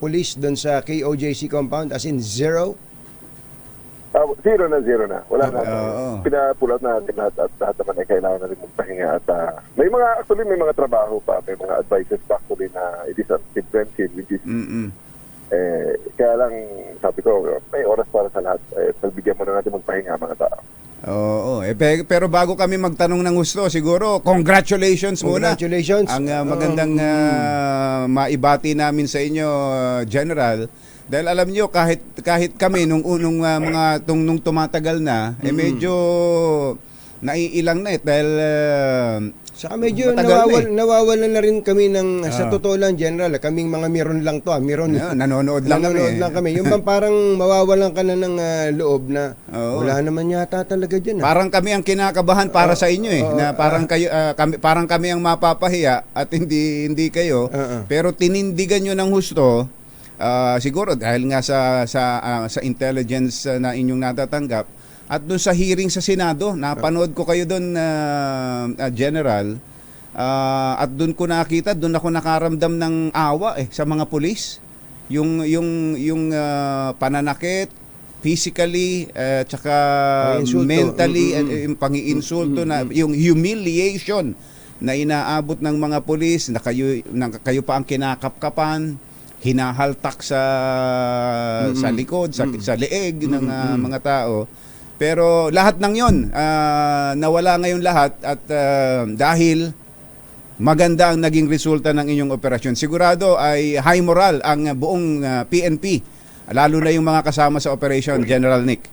Speaker 2: police doon sa KOJC compound? As in zero?
Speaker 13: Zero na. Wala na. Pinapulat natin at lahat naman ay kailangan na rin magpahinga. At may mga trabaho pa. May mga advices pa actually na it is unprecedented, which is kaya lang sabi ko, may oras para sa lahat. Pagbigyan mo na natin magpahinga mga tao.
Speaker 3: Oo, pero bago kami magtanong ng gusto, siguro congratulations muna.
Speaker 2: Congratulations.
Speaker 3: Ang magandang maibati namin sa inyo, General. Dahil alam niyo kahit kami nung nung tumatagal na, medyo naiilang na dahil
Speaker 2: saka medyo
Speaker 3: matagal
Speaker 2: nawawalan na rin kami ng sa totoo lang, General, kaming mga meron lang to, meron.
Speaker 3: Nanonood lang
Speaker 2: kami. Yung bang parang mawawalan ka na ng loob na wala naman yata talaga diyan.
Speaker 3: Parang kami ang kinakabahan para sa inyo na parang kayo parang kami ang mapapahiya at hindi kayo. Pero tinindigan niyo ng husto. Siguro dahil nga sa intelligence na inyong natatanggap at doon sa hearing sa Senado, napanood ko kayo doon, General, at doon ko nakita, doon ako nakaramdam ng awa sa mga pulis. Yung pananakit, physically, tsaka mentally, yung pang-iinsulto, yung humiliation na inaabot ng mga pulis, na kayo pa ang kinakapkapan, hinahaltak sa likod, sa leeg ng mga tao. Pero lahat ng yon nawala ngayon lahat at dahil maganda ang naging resulta ng inyong operasyon. Sigurado ay high moral ang buong PNP, lalo na yung mga kasama sa operation, General Nick.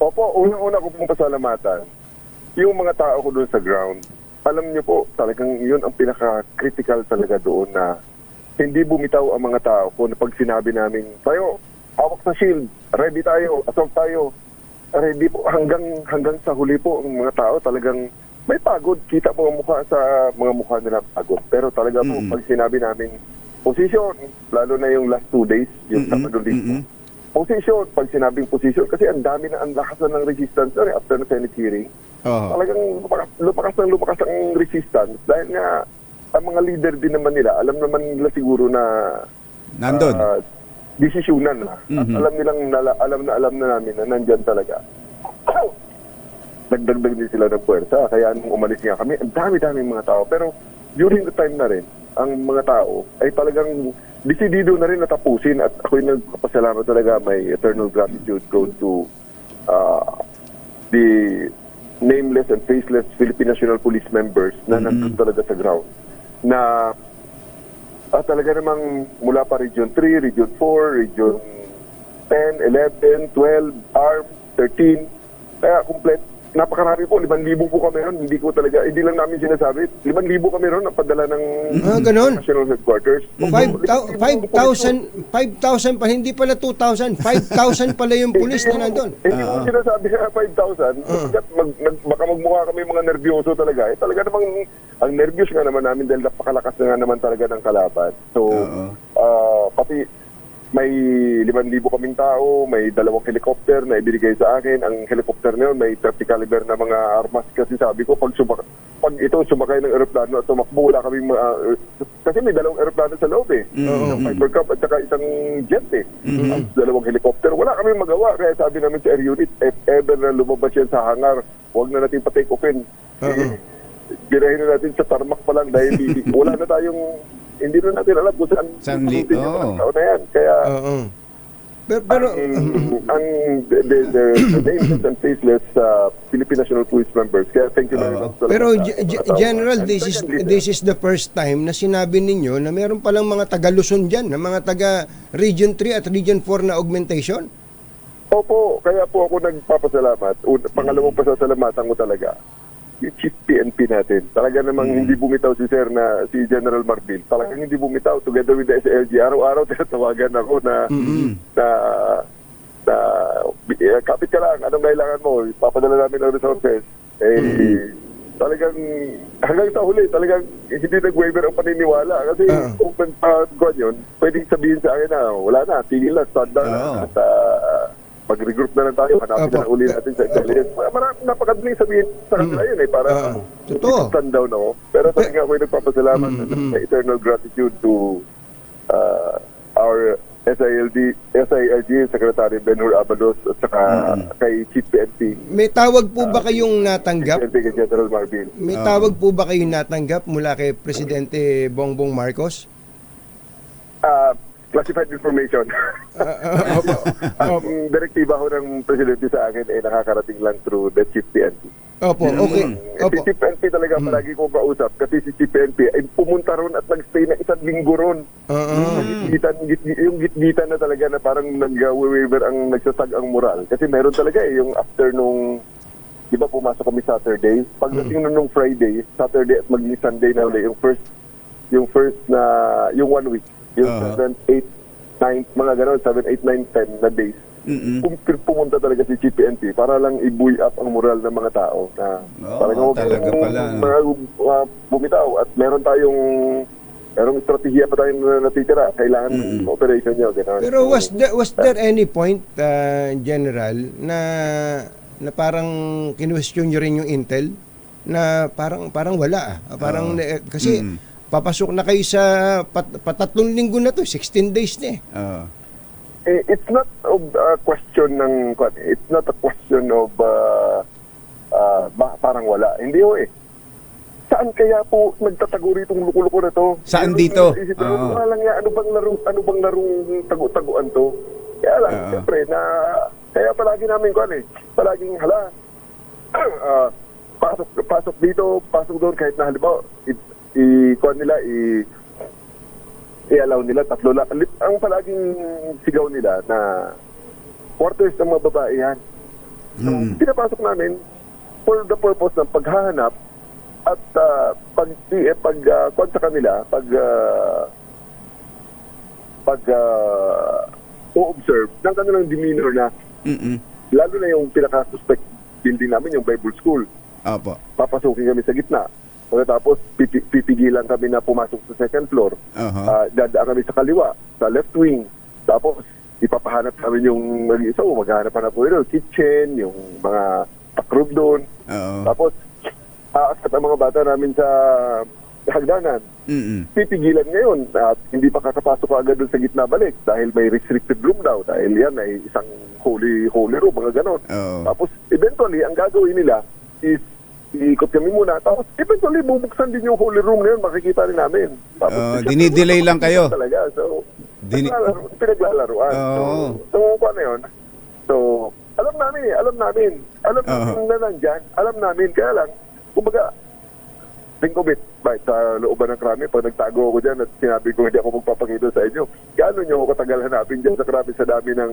Speaker 13: Opo, unang-una ko pong pasalamatan yung mga tao ko doon sa ground. Alam niyo po, talagang yun ang pinaka-critical talaga doon na hindi bumitaw ang mga tao kung pag sinabi namin, tayo, hawak sa shield, ready tayo, assault tayo. Ready po hanggang sa huli po ang mga tao talagang may pagod. Kita po ang mukha sa mga mukha nila pagod. Pero talaga po pag sinabi namin position, lalo na yung last 2 days, yung Sabado Linggo. Position, pag sinabing position, kasi ang dami na ang lakas na ng resistance after the Senate hearing. Talagang lumakas ang resistance dahil nga ang mga leader din naman nila, alam naman nila siguro na
Speaker 3: nandun.
Speaker 13: Desisyonan na. Alam na namin na nandyan talaga. Nagdagdag din sila ng puwersa. Kaya nung umalis nga kami, ang dami-daming mga tao. Pero during the time na rin, ang mga tao ay talagang desidido na rin natapusin. At ako'y nagpapasalamat talaga. My eternal gratitude goes to the nameless and faceless Philippine National Police members na nandun talaga sa ground. Na talaga namang mula pa Region 3, Region 4, Region 10, 11, 12, ARM, 13. Kaya complete, napakarami po, 5,000 po kami ron. Hindi lang namin sinasabi. 5,000 kami ron ang padala ng National Headquarters.
Speaker 2: 5,000 pa, hindi pala 2,000. 5,000 pala yung pulis na nandun.
Speaker 13: Hindi ko sinasabi na 5,000. Baka magmukha kami mga nervyoso talaga. Talaga namang, ang nervyos nga naman namin dahil napakalakas na nga naman talaga ng kalaban. So, pati may 5,000 kaming tao, may 2 helicopter na ibinigay sa akin. Ang helicopter na yun, may 30 caliber na mga armas. Kasi sabi ko, pag ito sumakay ng aeroplano at tumakbo, wala kaming kasi may 2 aeroplano sa loob isang Piper Cub at saka isang jet At 2 helicopter, wala kaming magawa. Kaya sabi namin sa air unit, if ever na lumabas yan sa hangar, huwag na natin pa-take offin. Birahin na natin sa tarmac pa lang dahil wala na tayong Hindi na natin alam kung saan yung mga tao na yan. Kaya,
Speaker 2: pero
Speaker 13: ang the nameless and faceless Philippine National Police members. Kaya thank you very much.
Speaker 2: Pero General, this is the first time na sinabi ninyo na meron palang mga taga Luzon diyan, na mga taga Region 3 at Region 4 na augmentation.
Speaker 13: Opo, kaya po ako nagpapasalamat. Pangalawang pasasalamatan ko talaga yung Chief PNP natin. Talaga namang hindi bumitaw si Sir na si General Marbil. Talagang hindi bumitaw. Together with the SLG, araw-araw tinatawagan ako na kapit ka lang, anong kailangan mo? Ipapadala namin ang resources. Talagang hanggang sa huli, talagang hindi nag-waiver ang paniniwala. Kasi kung nagpagawa yun, pwedeng sabihin sa akin na wala na, tigil na, stand down na. At mag-regroup na lang tayo, hanapin na uli natin sa intelligence. Napakadaling sabihin sa kanila yun para stand down ako. Pero talaga ako'y nagpapasalamat sa eternal gratitude to our SILG Secretary Ben-Hur Abalos at saka kay Chief PNP.
Speaker 2: May tawag po ba kayong natanggap?
Speaker 13: Kay General Marbil.
Speaker 2: May tawag po ba kayong natanggap mula kay Presidente Bongbong Marcos?
Speaker 13: Classified information. Ang direktiba ho ng Presidente sa akin ay nakakarating lang through the Chief PNP.
Speaker 2: Opo, okay.
Speaker 13: Si Chief PNP talaga palagi ko kausap kasi si Chief PNP ay pumunta ron at nagstay na 1 linggo ron. Yung gitgitan na talaga na parang nag-waiver ang nagsasag ang moral. Kasi meron talaga yung after nung, di ba pumasok kami Saturday, pagdating nung Friday, Saturday at maging Sunday na ulit, yung 1 week. Yung 7, 8, 9, mga gano'n, 7, 8, 9, 10 na days. Pumunta talaga si GPNP para lang i-buoy up ang moral ng mga tao. Na
Speaker 3: talaga pala.
Speaker 13: Mga bumitaw at merong estratehiya pa tayong natitira. Kailangan operation nyo. Gano'n.
Speaker 2: Pero was there any point, General, na parang kinwestiyon nyo rin yung intel? Na parang wala. Kasi papasok na kayo sa patatlong linggo na to, 16 days na
Speaker 13: It's not a question ng, it's not a question of parang wala. Hindi ho Saan kaya po nagtatago rito ng luko-luko na to?
Speaker 3: Saan dito?
Speaker 13: Ano bang larong tagu-taguan to? Kaya lang, siyempre, kaya palagi namin palaging pasok dito, pasok doon, kahit na halimbawa, i-allow nila 3 lang. Ang palaging sigaw nila na quarters ng mga babae yan. So, pinapasok namin for the purpose ng paghahanap at sa kanila, o-observe ng kanilang demeanor na lalo na yung pinaka-suspect building namin, yung Bible School. Papasukin kami sa gitna. Tapos pipigilan kami na pumasok sa second floor. Dadaan kami sa kaliwa, sa left wing. Tapos ipapahanap namin yung maghahanap na po yun, kitchen, yung mga takrob doon. Tapos aasat ang mga bata namin sa hagdanan. Pipigilan ngayon at hindi pa kakapasok agad doon sa gitna balik dahil may restricted room daw. Dahil yan ay isang holy room, mga ganon. Tapos eventually, ang gagawin nila is iikot kami muna. Tapos eventually bubuksan din yung holy room na yun. Makikita rin namin.
Speaker 3: Dinidelay lang kayo.
Speaker 13: Talaga. So, pinaglalaruan. So, paano yun? So, alam namin. Alam namin na nandyan. Alam namin. Kaya lang, kumbaga, think of it, sa looban ng krami, pag nagtago ako dyan at sinabi ko hindi ako magpapakita sa inyo, gaano nyo ako katagal hanapin dyan sa krami sa dami ng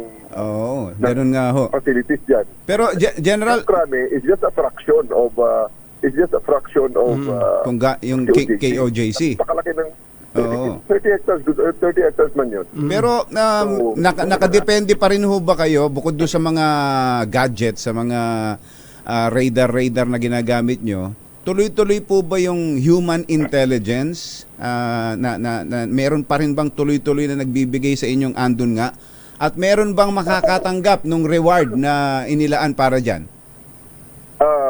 Speaker 3: ganun nga ho.
Speaker 13: Facilities dyan.
Speaker 3: Pero General,
Speaker 13: krami is just a fraction of
Speaker 3: yung KOJC.
Speaker 13: Pakalaki ng 30 hectares man yun.
Speaker 3: Pero nakadepende pa rin ho ba kayo bukod doon sa mga gadgets, sa mga radar na ginagamit nyo? Tuloy-tuloy po ba yung human intelligence na meron pa rin bang tuloy-tuloy na nagbibigay sa inyong andun nga? At meron bang makakatanggap ng reward na inilaan para dyan?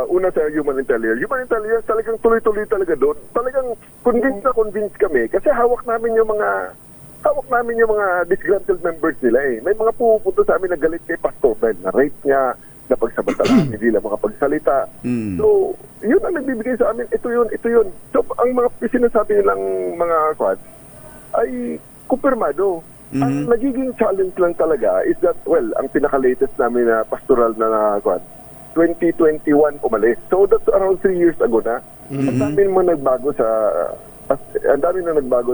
Speaker 13: Una sa human intelligence. Human intelligence talagang tuloy-tuloy talaga doon. Talagang convinced kami kasi hawak namin yung mga disgruntled members nila . May mga pupunta sa amin na galit kay Pastor Ben na rape niya, na pagsabantalaan, hindi lang makapagsalita. So, yun ang nagbibigay sa amin, ito yun. So, ang mga sinasabi nilang mga ay kumpirmado. Ang nagiging challenge lang talaga is that, well, ang pinaka-latest namin na pastoral na 2021 umalis. So that's around 3 years ago na. Ang dami naman nagbago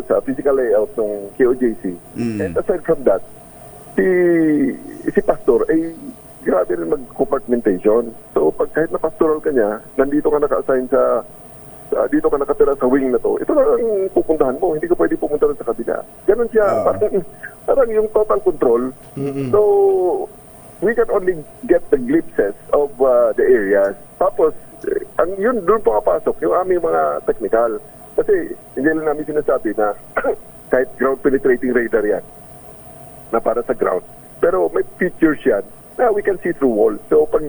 Speaker 13: sa physical layout ng KOJC. And aside from that, si pastor ay grabe rin mag-compartmentation. So pag kahit na pastoral ka niya, nandito ka naka-assign dito ka nakatira sa wing na to, ito lang ang pupuntahan mo. Hindi ka pwede pumunta sa kabila. Ganun siya. Parang yung total control. So, we can only get the glimpses of the areas. Tapos, yun, doon pumapasok yung aming mga technical. Kasi, hindi lang namin sinasabi na kahit ground penetrating radar yan na para sa ground. Pero may features yan na we can see through walls. So, pag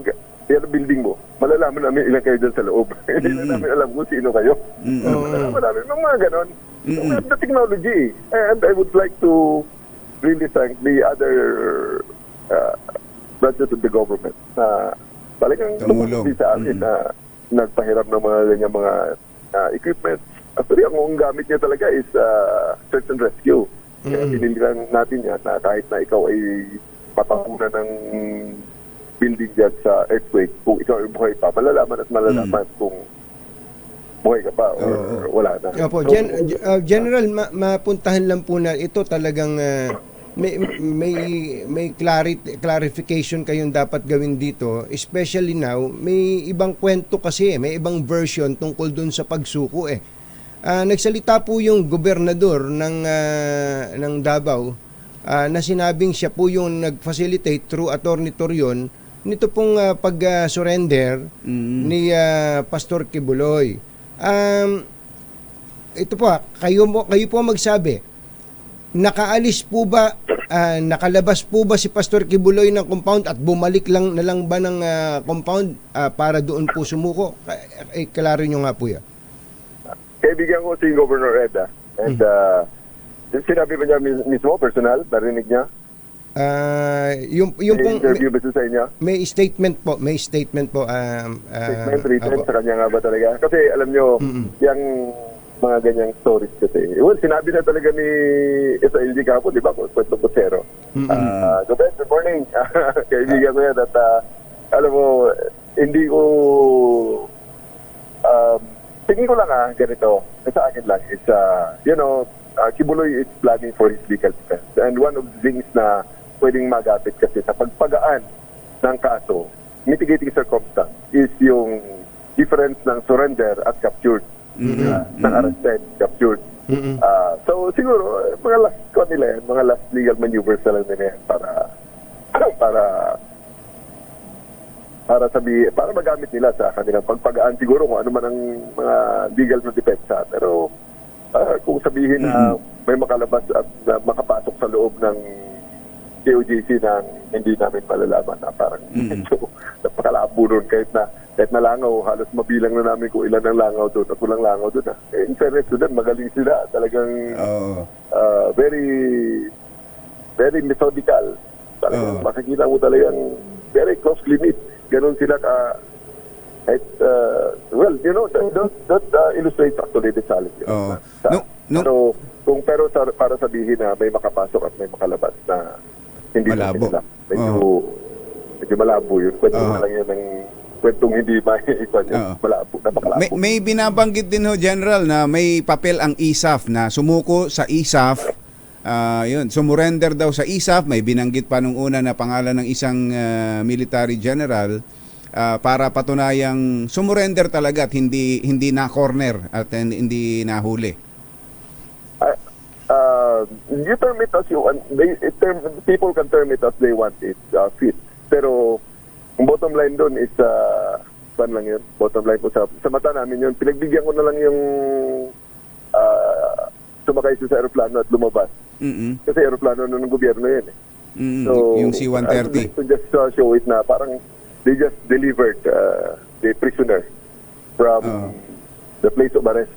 Speaker 13: yan ang building mo, malalaman namin ilan kayo dyan sa loob. Hindi na namin alam kung sino kayo. Malalaman namin mga ganon. So, we have the technology. And I would like to really thank the other branches of the government na talagang tumulong sa amin na nagpahiram ng mga ganyan mga equipment. Actually, ang gamit niya talaga is search and rescue. Kaya pinilihan natin yan na kahit na ikaw ay patakunan ng building dyan sa earthquake, kung ikaw ay buhay pa, malalaman at malalaman kung buhay ka pa or wala na.
Speaker 2: Opo, General, mapuntahan lang po na ito talagang may clarification kayong dapat gawin dito, especially now, may ibang kwento kasi, may ibang version tungkol dun sa pagsuko eh. Nagsalita po yung gobernador ng Davao na sinabing siya po yung nag-facilitate through Attorney Torion nito pong pag-surrender ni Pastor Kibuloy. Ito po, kayo po magsabi, nakaalis po ba, nakalabas po ba si Pastor Kibuloy ng compound at bumalik lang na lang ba ng compound para doon po sumuko? Klaro nyo nga po yan.
Speaker 13: Kaibigan ko si Governor Eda. And sinabi ba niya mismo, personal, narinig niya?
Speaker 2: Yung pong
Speaker 13: interview ba sa inyo?
Speaker 2: may statement po.
Speaker 13: Statement written sa kanya nga ba talaga? Kasi alam nyo, yung mga ganyang stories kasi. Well, sinabi na talaga ni SLG Capo, di ba? Kwento po zero. Good morning. Kaibigan ko yan at alam mo, hindi ko tingin ko lang ganito. Sa akin lang is, Kibuloy is planning for his legal defense. And one of the things na pwedeng magapit kasi sa pagpagaan ng kaso, mitigating circumstance, is yung difference ng surrender at captured. Ng arrested, captured. So siguro, mga last mga last legal maneuvers na lang nila yan para magamit nila sa kanilang pagpagaan siguro kung ano man ang mga legal na depensa. Pero kung sabihin na may makalabas at makapasok sa loob ng KOJC na hindi namin malalaman na parang napakalabo doon kahit na langaw, halos mabilang na namin kung ilan ang langaw doon at walang langaw doon. In fairness to them, magaling sila. Talagang very very methodical. Talagang makikita mo talagang very closely knit. Ganon sila that illustrates actually the challenge. Pero para sabihin na may makapasok at may makalabas na hindi malabo. Medyo malabo yun. Kwento lang yan ng kwentong hindi malabo. Napakalabo.
Speaker 3: May binabanggit din ho, General, na may papel ang ISAF na sumuko sa ISAF. Sumurrender daw sa ISAF. May binanggit pa nung una na pangalan ng isang military general para patunayang sumurrender talaga at hindi na corner at hindi nahuli.
Speaker 13: You term it as you want. People can term it as they want it fit. Pero ang bottom line doon is saan lang yun? Bottom line po sa mata namin yun. Pinagbigyan ko na lang yung sumakay sa aeroplano at lumabas. Kasi aeroplano na ng gobyerno yun eh. So,
Speaker 3: yung C-130.
Speaker 13: I would like to just show it na parang they just delivered the prisoner from the place of arrest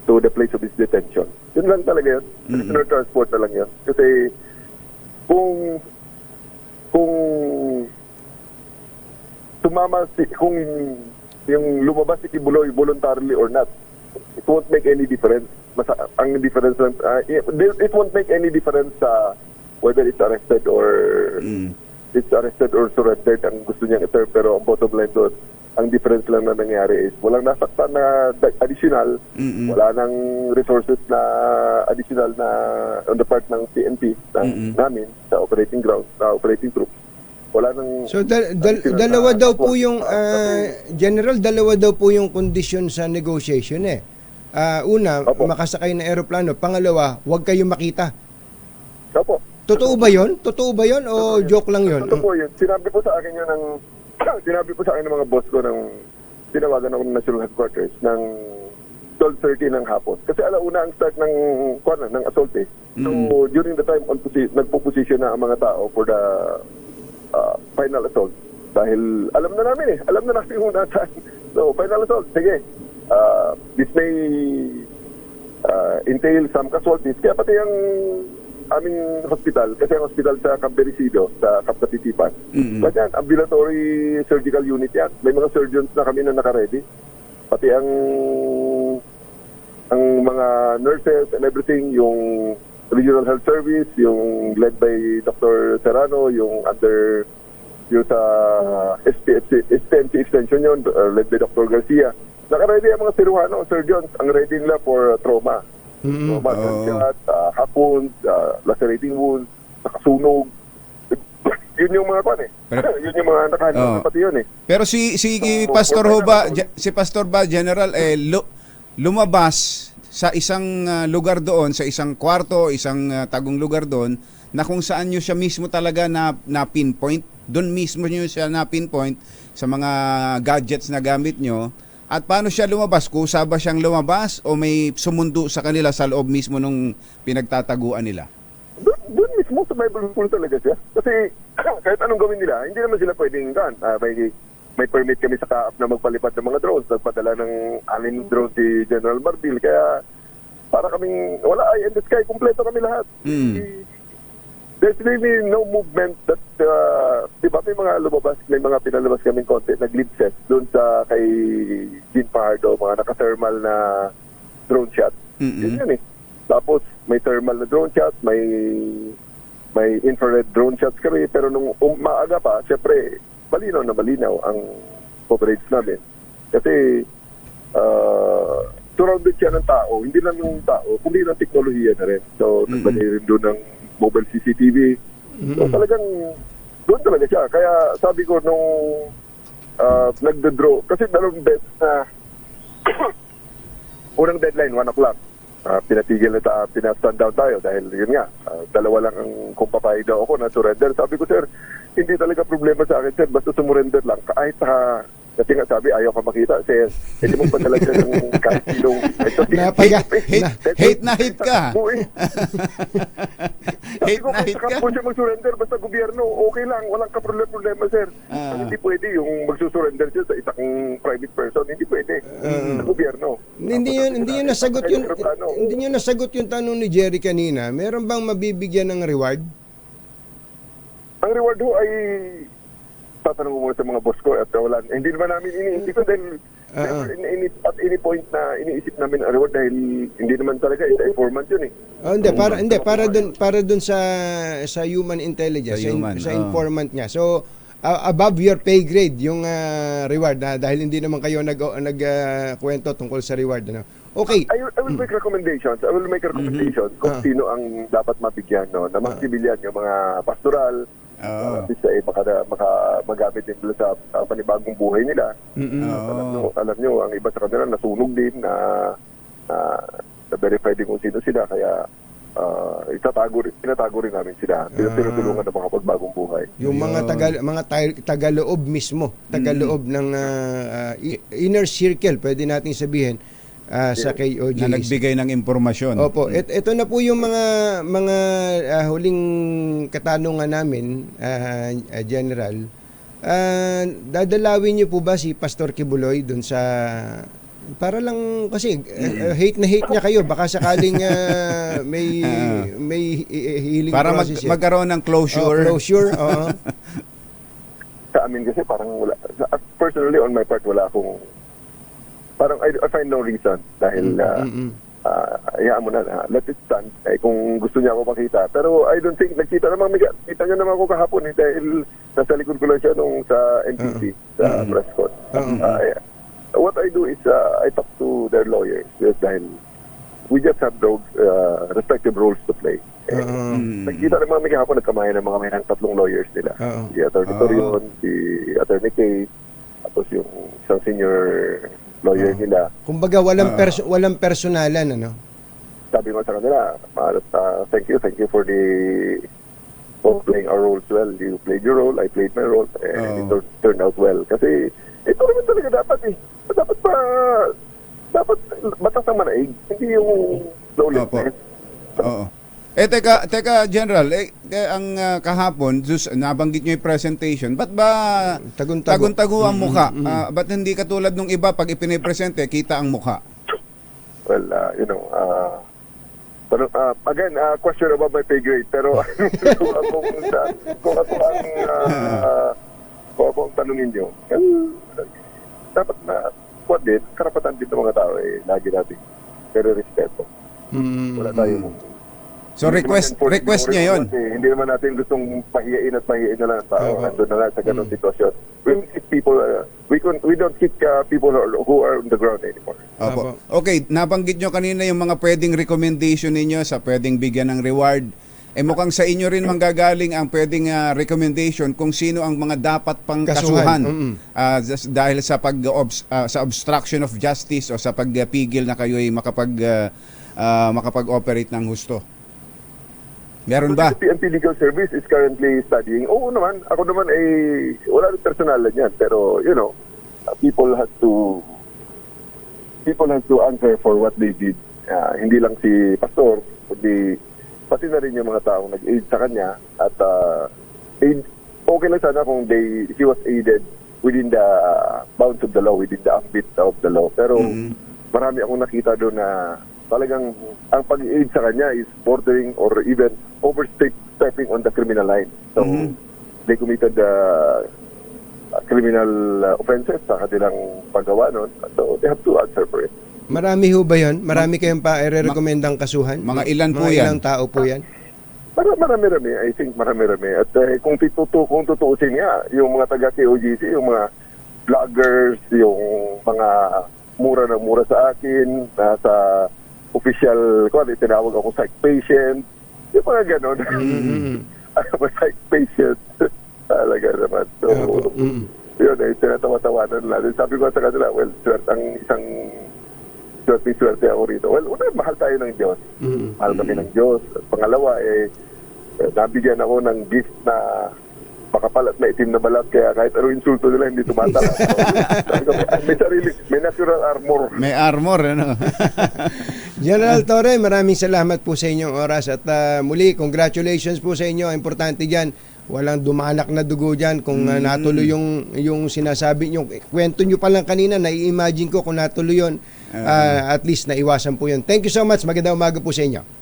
Speaker 13: to the place of his detention. Yun lang talaga yun. Prisoner transport na lang yun. Kasi kung yung lumabas si Kibuloy voluntarily or not, it won't make any difference ang difference lang, it won't make any difference sa whether it's arrested or surrendered ang gusto niyang i-term. Pero ang bottom line doon, ang difference lang na nangyari is walang nasaktan na additional, wala nang resources na additional na on the part ng PNP namin sa operating ground, sa operating troops. Wala nang
Speaker 2: So dalawa daw po yung General, dalawa daw po yung condition sa negotiation eh. Una, makasakay ng eroplano. Pangalawa, huwag kayong makita.
Speaker 13: Opo.
Speaker 2: Totoo ba 'yon? Totoo ba 'yon o joke lang 'yon?
Speaker 13: Totoo po yun. Sinabi po sa akin yun ng mga boss ko ng tinawagan ako ng National Headquarters ng 12:30 ng hapon. Kasi alauna ang start ng assault eh. So during the time nagpo-position na ang mga tao for the final assault. Dahil alam na namin yung unatan. So final assault, sige. This may entail some casualties. Kaya pati ang aming hospital, kasi ang hospital sa Cambericido, sa Kapatitipan, ganyan, ambulatory surgical unit yan. May mga surgeons na kami na naka-ready. Pati ang mga nurses and everything, yung Regional Health Service, yung led by Dr. Serrano, yung sa SPMC Extension yun, led by Dr. Garcia. Naka-ready ang mga siruhano, surgeons, ang ready nila for trauma. Trauma, gunshot, hack wounds, lacerating wounds, nakasunog. Yun yung mga yun yung mga nakahanap pati yun eh.
Speaker 3: Pero si Pastor Pastor ba General lumabas sa isang lugar doon, sa isang kwarto, isang tagong lugar doon na kung saan nyo siya mismo talaga na pinpoint, doon mismo nyo siya na pinpoint sa mga gadgets na gamit nyo. At paano siya lumabas? Kusa ba siyang lumabas o may sumundo sa kanila sa loob mismo nung pinagtataguan nila?
Speaker 13: Doon mismo sa Bible School talaga siya. Kasi kahit anong gawin nila, hindi naman sila pwedeng may permit kami sa kaap na magpalipad ng mga drones. Nagpadala ng 6 drones si General Marbil. Kaya para kaming wala eye in the sky. Kompleto kami lahat. There's really no movement that, diba may mga pinalabas kaming konti na glimpses doon sa kay Jean Fajardo, mga naka-thermal na drone shot. Yun eh. Tapos may thermal na drone shot, may infrared drone shots kami, pero nung maaga pa, syempre, malinaw ang coverage namin. Kasi, surrounded siya ng tao, hindi lang yung tao, kundi ng teknolohiya na rin. So, nagbalik rin doon ng mobile CCTV. So talagang doon talaga siya. Kaya sabi ko nung nagde-draw, kasi dalawang beses na unang deadline, 1 o'clock. Pinatigil na pina-stand down tayo dahil yun nga, dalawa lang ang kung papayag daw ako na surrender. Sabi ko, sir, hindi talaga problema sa akin, sir, basta sumurrender lang. Kahit kasi nga sabi, ayaw ka makita. Kasi hindi mo padala siya ng kahit silong.
Speaker 3: Hate na hate ka.
Speaker 13: Hate na hate ka. Kung siya mag-surrender, basta gobyerno, okay lang. Walang ka-problema, sir. Hindi pwede yung mag-surrender siya sa isang private person. Hindi pwede. Sa gobyerno.
Speaker 2: Hindi yun nasagot yung tanong ni Jerry kanina. Meron bang mabibigyan ng reward?
Speaker 13: Ang reward ho ay tatanong mo muna sa mga boss ko at wala. Hindi naman namin iniisip ko dahil at any point na iniisip namin ang reward dahil hindi naman talaga isa informant yun eh. Para dun sa human intelligence, sa informant niya. So above your pay grade yung reward dahil hindi naman kayo nagkwento tungkol sa reward Okay. I will make recommendations. Kung sino ang dapat mabigyan na mga civilian, yung mga pastoral, baka magamit din sa panibagong buhay nila. Alam nyo, ang iba sa kanila nasunog din na verify din kung sino sila. Kaya tinatago rin namin sila. Tinutulungan ng mga pagbagong buhay.
Speaker 2: Yung mga tagaloob mismo, tagaloob ng inner circle, pwede natin sabihin, sa KOJC.
Speaker 3: Na nagbigay ng impormasyon.
Speaker 2: Opo. Ito na po yung mga huling katanungan namin, General. Dadalawin niyo po ba si Pastor Kibuloy dun sa para lang kasi hate niya kayo, baka sakaling may healing
Speaker 3: para magkaroon ng closure.
Speaker 13: Sa amin kasi parang wala, personally on my part wala akong parang I find no reason dahil hayaan mo na, let it stand. Kung gusto niya ako makita. Pero I don't think, kita niya naman ako kahapon dahil nasa likod ko lang siya nung sa NTC, sa press con. What I do is, I talk to their lawyers dahil we just have those respective roles to play. Nagkita naman kami kahapon, nagkamayan ng may 3 lawyers nila. Si Atty. Torion, si Atty. Kay, tapos yung isang senior lawyer nila.
Speaker 2: Kumbaga walang personalan, ano?
Speaker 13: Sabi ko sa kanila, thank you for playing our roles well. You played your role, I played my role, and it turned out well. Kasi ito naman talaga dapat dapat batas ang manaig, hindi yung lawlessness.
Speaker 3: Oo. Teka, General, ang kahapon, nabanggit nyo yung presentation, ba't ba tagun-tago ang mukha? Ba't hindi katulad nung iba, pag ipinipresente, kita ang mukha?
Speaker 13: Well, again, question about my pay grade, pero kung ako ang tanungin nyo, dapat na, karapatan din ng mga tao, lagi natin, pero respeto. Wala tayong
Speaker 3: So request niya yon.
Speaker 13: Hindi naman natin gustong pahiyain na lang ang tao. Nandun na nga sa ganung sitwasyon. We don't kick people who are on the ground anymore.
Speaker 3: Opo. Okay, nabanggit nyo kanina yung mga pwedeng recommendation ninyo sa pwedeng bigyan ng reward. Mukhang sa inyo rin manggagaling ang pwedeng recommendation kung sino ang mga dapat pang kasuhan dahil sa sa obstruction of justice o sa pagpigil na kayo'y makapag-operate ng husto. Meron ba?
Speaker 13: The PNP Legal Service is currently studying. Oo naman, ako naman wala rin personalan yan. Pero, people have to answer for what they did. Hindi lang si Pastor, kundi pati na rin yung mga taong nag-aid sa kanya. At okay lang sana kung he was aided within the bounds of the law, within the ambit of the law. Pero marami akong nakita doon na talagang ang pag-aid sa kanya is bordering or even overstepping on the criminal line. So, they committed criminal offenses sa kanilang paggawa nun. So, they have to answer for it.
Speaker 2: Marami ho ba yun? Marami kayong pa-rekomendang kasuhan?
Speaker 3: Mga ilan po
Speaker 2: yan? Mga ilang tao po yan?
Speaker 13: Marami-rami. I think marami-rami. At kung tutuusin nga, yung mga taga-KOGC, yung mga vloggers, yung mga mura na mura sa akin, sa official, tinawag ako psych patient, yung mga ganon. Ako psych patient. Talaga naman. So, yun, tinatawa-tawanan natin. Sabi ko sa kanila, well, swerte ako rito. Well, mahal tayo ng Diyos. Mahal kami ng Diyos. At pangalawa, nabigyan ako ng gift na makapal at maitim na balat, kaya kahit ano insulto nila hindi tumatala. May natural armor.
Speaker 3: May armor, ano?
Speaker 2: General Torre, maraming salamat po sa inyong oras at muli, congratulations po sa inyo. Importante dyan, walang dumanak na dugo dyan. Kung natuloy yung sinasabi nyo, kwento nyo pa lang kanina, nai-imagine ko kung natuloy yun, at least naiwasan po yun. Thank you so much. Magandang umaga po sa inyo.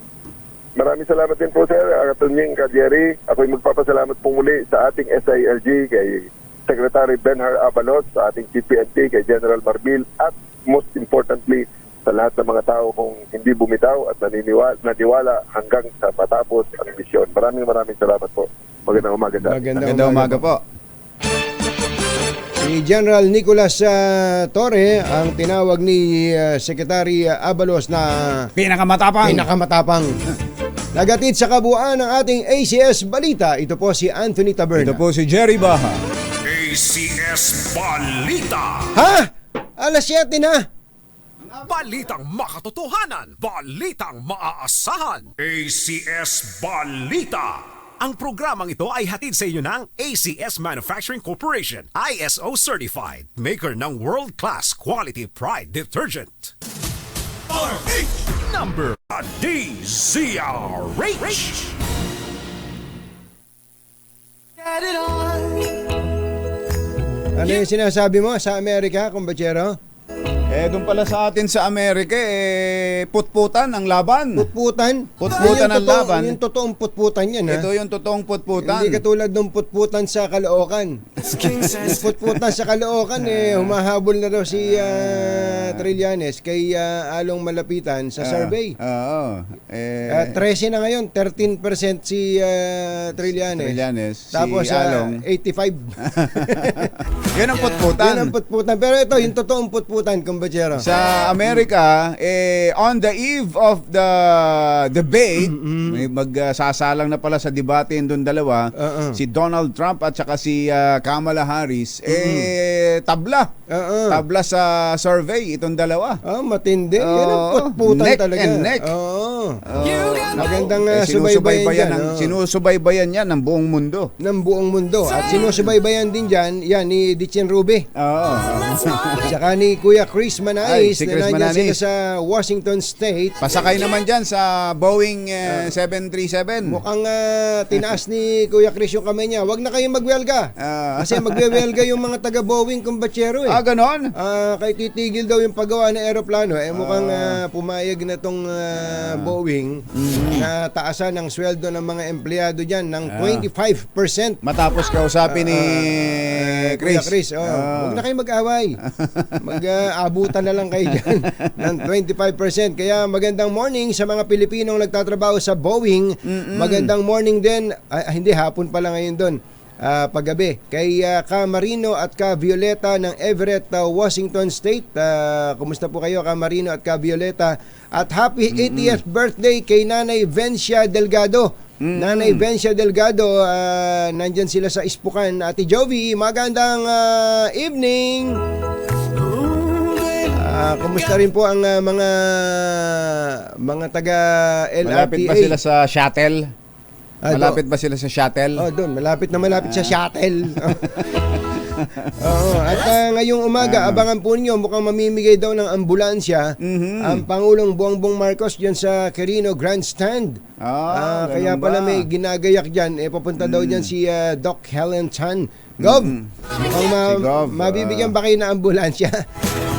Speaker 13: Maraming salamat din po, sir. Katunying Jerry, ako'y magpapasalamat po muli sa ating SILG, kay Secretary Benhar Abalos, sa ating CPNP, kay General Marbil, at most importantly, sa lahat ng mga tao kung hindi bumitaw at naniwala hanggang sa matapos ang misyon. Maraming salamat po. Magandang umaga.
Speaker 3: Magandang umaga po.
Speaker 2: Si General Nicolas Torre, ang tinawag ni Secretary Abalos na pinakamatapang. Nagatid sa kabuuan ng ating ACS Balita. Ito po si Anthony Taberna.
Speaker 3: Ito po si Jerry Baha.
Speaker 4: ACS Balita.
Speaker 2: Ha? Alas 7 na.
Speaker 4: Balitang makatotohanan. Balitang maaasahan. ACS Balita. Ang programang ito ay hatid sa inyo ng ACS Manufacturing Corporation, ISO Certified, maker ng world-class quality pride detergent. Number DZRH.
Speaker 2: Ano yung sinasabi mo sa Amerika, kumbachero?
Speaker 3: Doon pala sa atin sa Amerika, putputan ang laban.
Speaker 2: Putputan
Speaker 3: ang laban.
Speaker 2: Yung totoong putputan yan, ha?
Speaker 3: Ito yung totoong putputan.
Speaker 2: Hindi katulad ng putputan sa Caloocan. Putputan sa Caloocan humahabol na daw si Trillanes kay Along Malapitan sa survey.
Speaker 3: Oo.
Speaker 2: 13 na ngayon, 13% si Trillanes. Tapos
Speaker 3: si Along
Speaker 2: 85.
Speaker 3: Yan ang putputan.
Speaker 2: Yan ang putputan. Pero ito, yung totoong putputan, kumbachero.
Speaker 3: Sa Amerika, on the eve of the debate, may magsasalang na pala sa debate doon dalawa, si Donald Trump at saka si Kamala Harris, tabla. Tabla sa survey itong dalawa.
Speaker 2: Matindi. Yan ang putputan
Speaker 3: neck
Speaker 2: talaga.
Speaker 3: And neck.
Speaker 2: Magandang subaybayan yan.
Speaker 3: Sinusubaybayan yan ng buong mundo.
Speaker 2: Ng buong mundo. At sinusubaybayan din dyan, yan, ni Dicen Rube. Saka ni Kuya Chris Manais,
Speaker 3: si
Speaker 2: na
Speaker 3: Chris
Speaker 2: nandyan
Speaker 3: Manais.
Speaker 2: sila sa Washington State.
Speaker 3: Pasakay naman dyan sa Boeing 737.
Speaker 2: Mukhang tinaas ni Kuya Chris yung kamay niya. Wag na kayong magwelga. Kasi magwewelga yung mga taga-Boeing kumbachero
Speaker 3: ganon?
Speaker 2: Kay titigil daw yung paggawa ng aeroplano. Mukhang pumayag na tong Boeing na taasan ang sweldo ng mga empleyado dyan ng 25%.
Speaker 3: Matapos kausapin ni
Speaker 2: Kuya Chris. Huwag na kayo mag-away. Mag-abutan na lang kayo dyan ng 25%. Kaya magandang morning sa mga Pilipinong nagtatrabaho sa Boeing. Magandang morning din. Hindi, hapon pala ngayon doon. Paggabi. Kay Ka Marino at Ka Violeta ng Everett, Washington State. Kumusta po kayo, Ka Marino at Ka Violeta? At happy 80th birthday kay Nanay Vencia Delgado. Nanay Vencia Delgado, nandyan sila sa Ispukan. Ate Jovi, magandang evening. Kumusta rin po ang mga taga LRTA?
Speaker 3: Malapit ba sila sa shuttle? Malapit ba sila sa shuttle?
Speaker 2: Doon. Malapit sa shuttle. At ngayong umaga, abangan po niyo, mukhang mamimigay daw ng ambulansya ang Pangulong Bongbong Marcos dyan sa Quirino Grandstand. Kaya pala may ginagayak dyan. Papunta daw dyan si Doc Helen Chan. Gov, mabibigyan ba kayo ng ambulansya?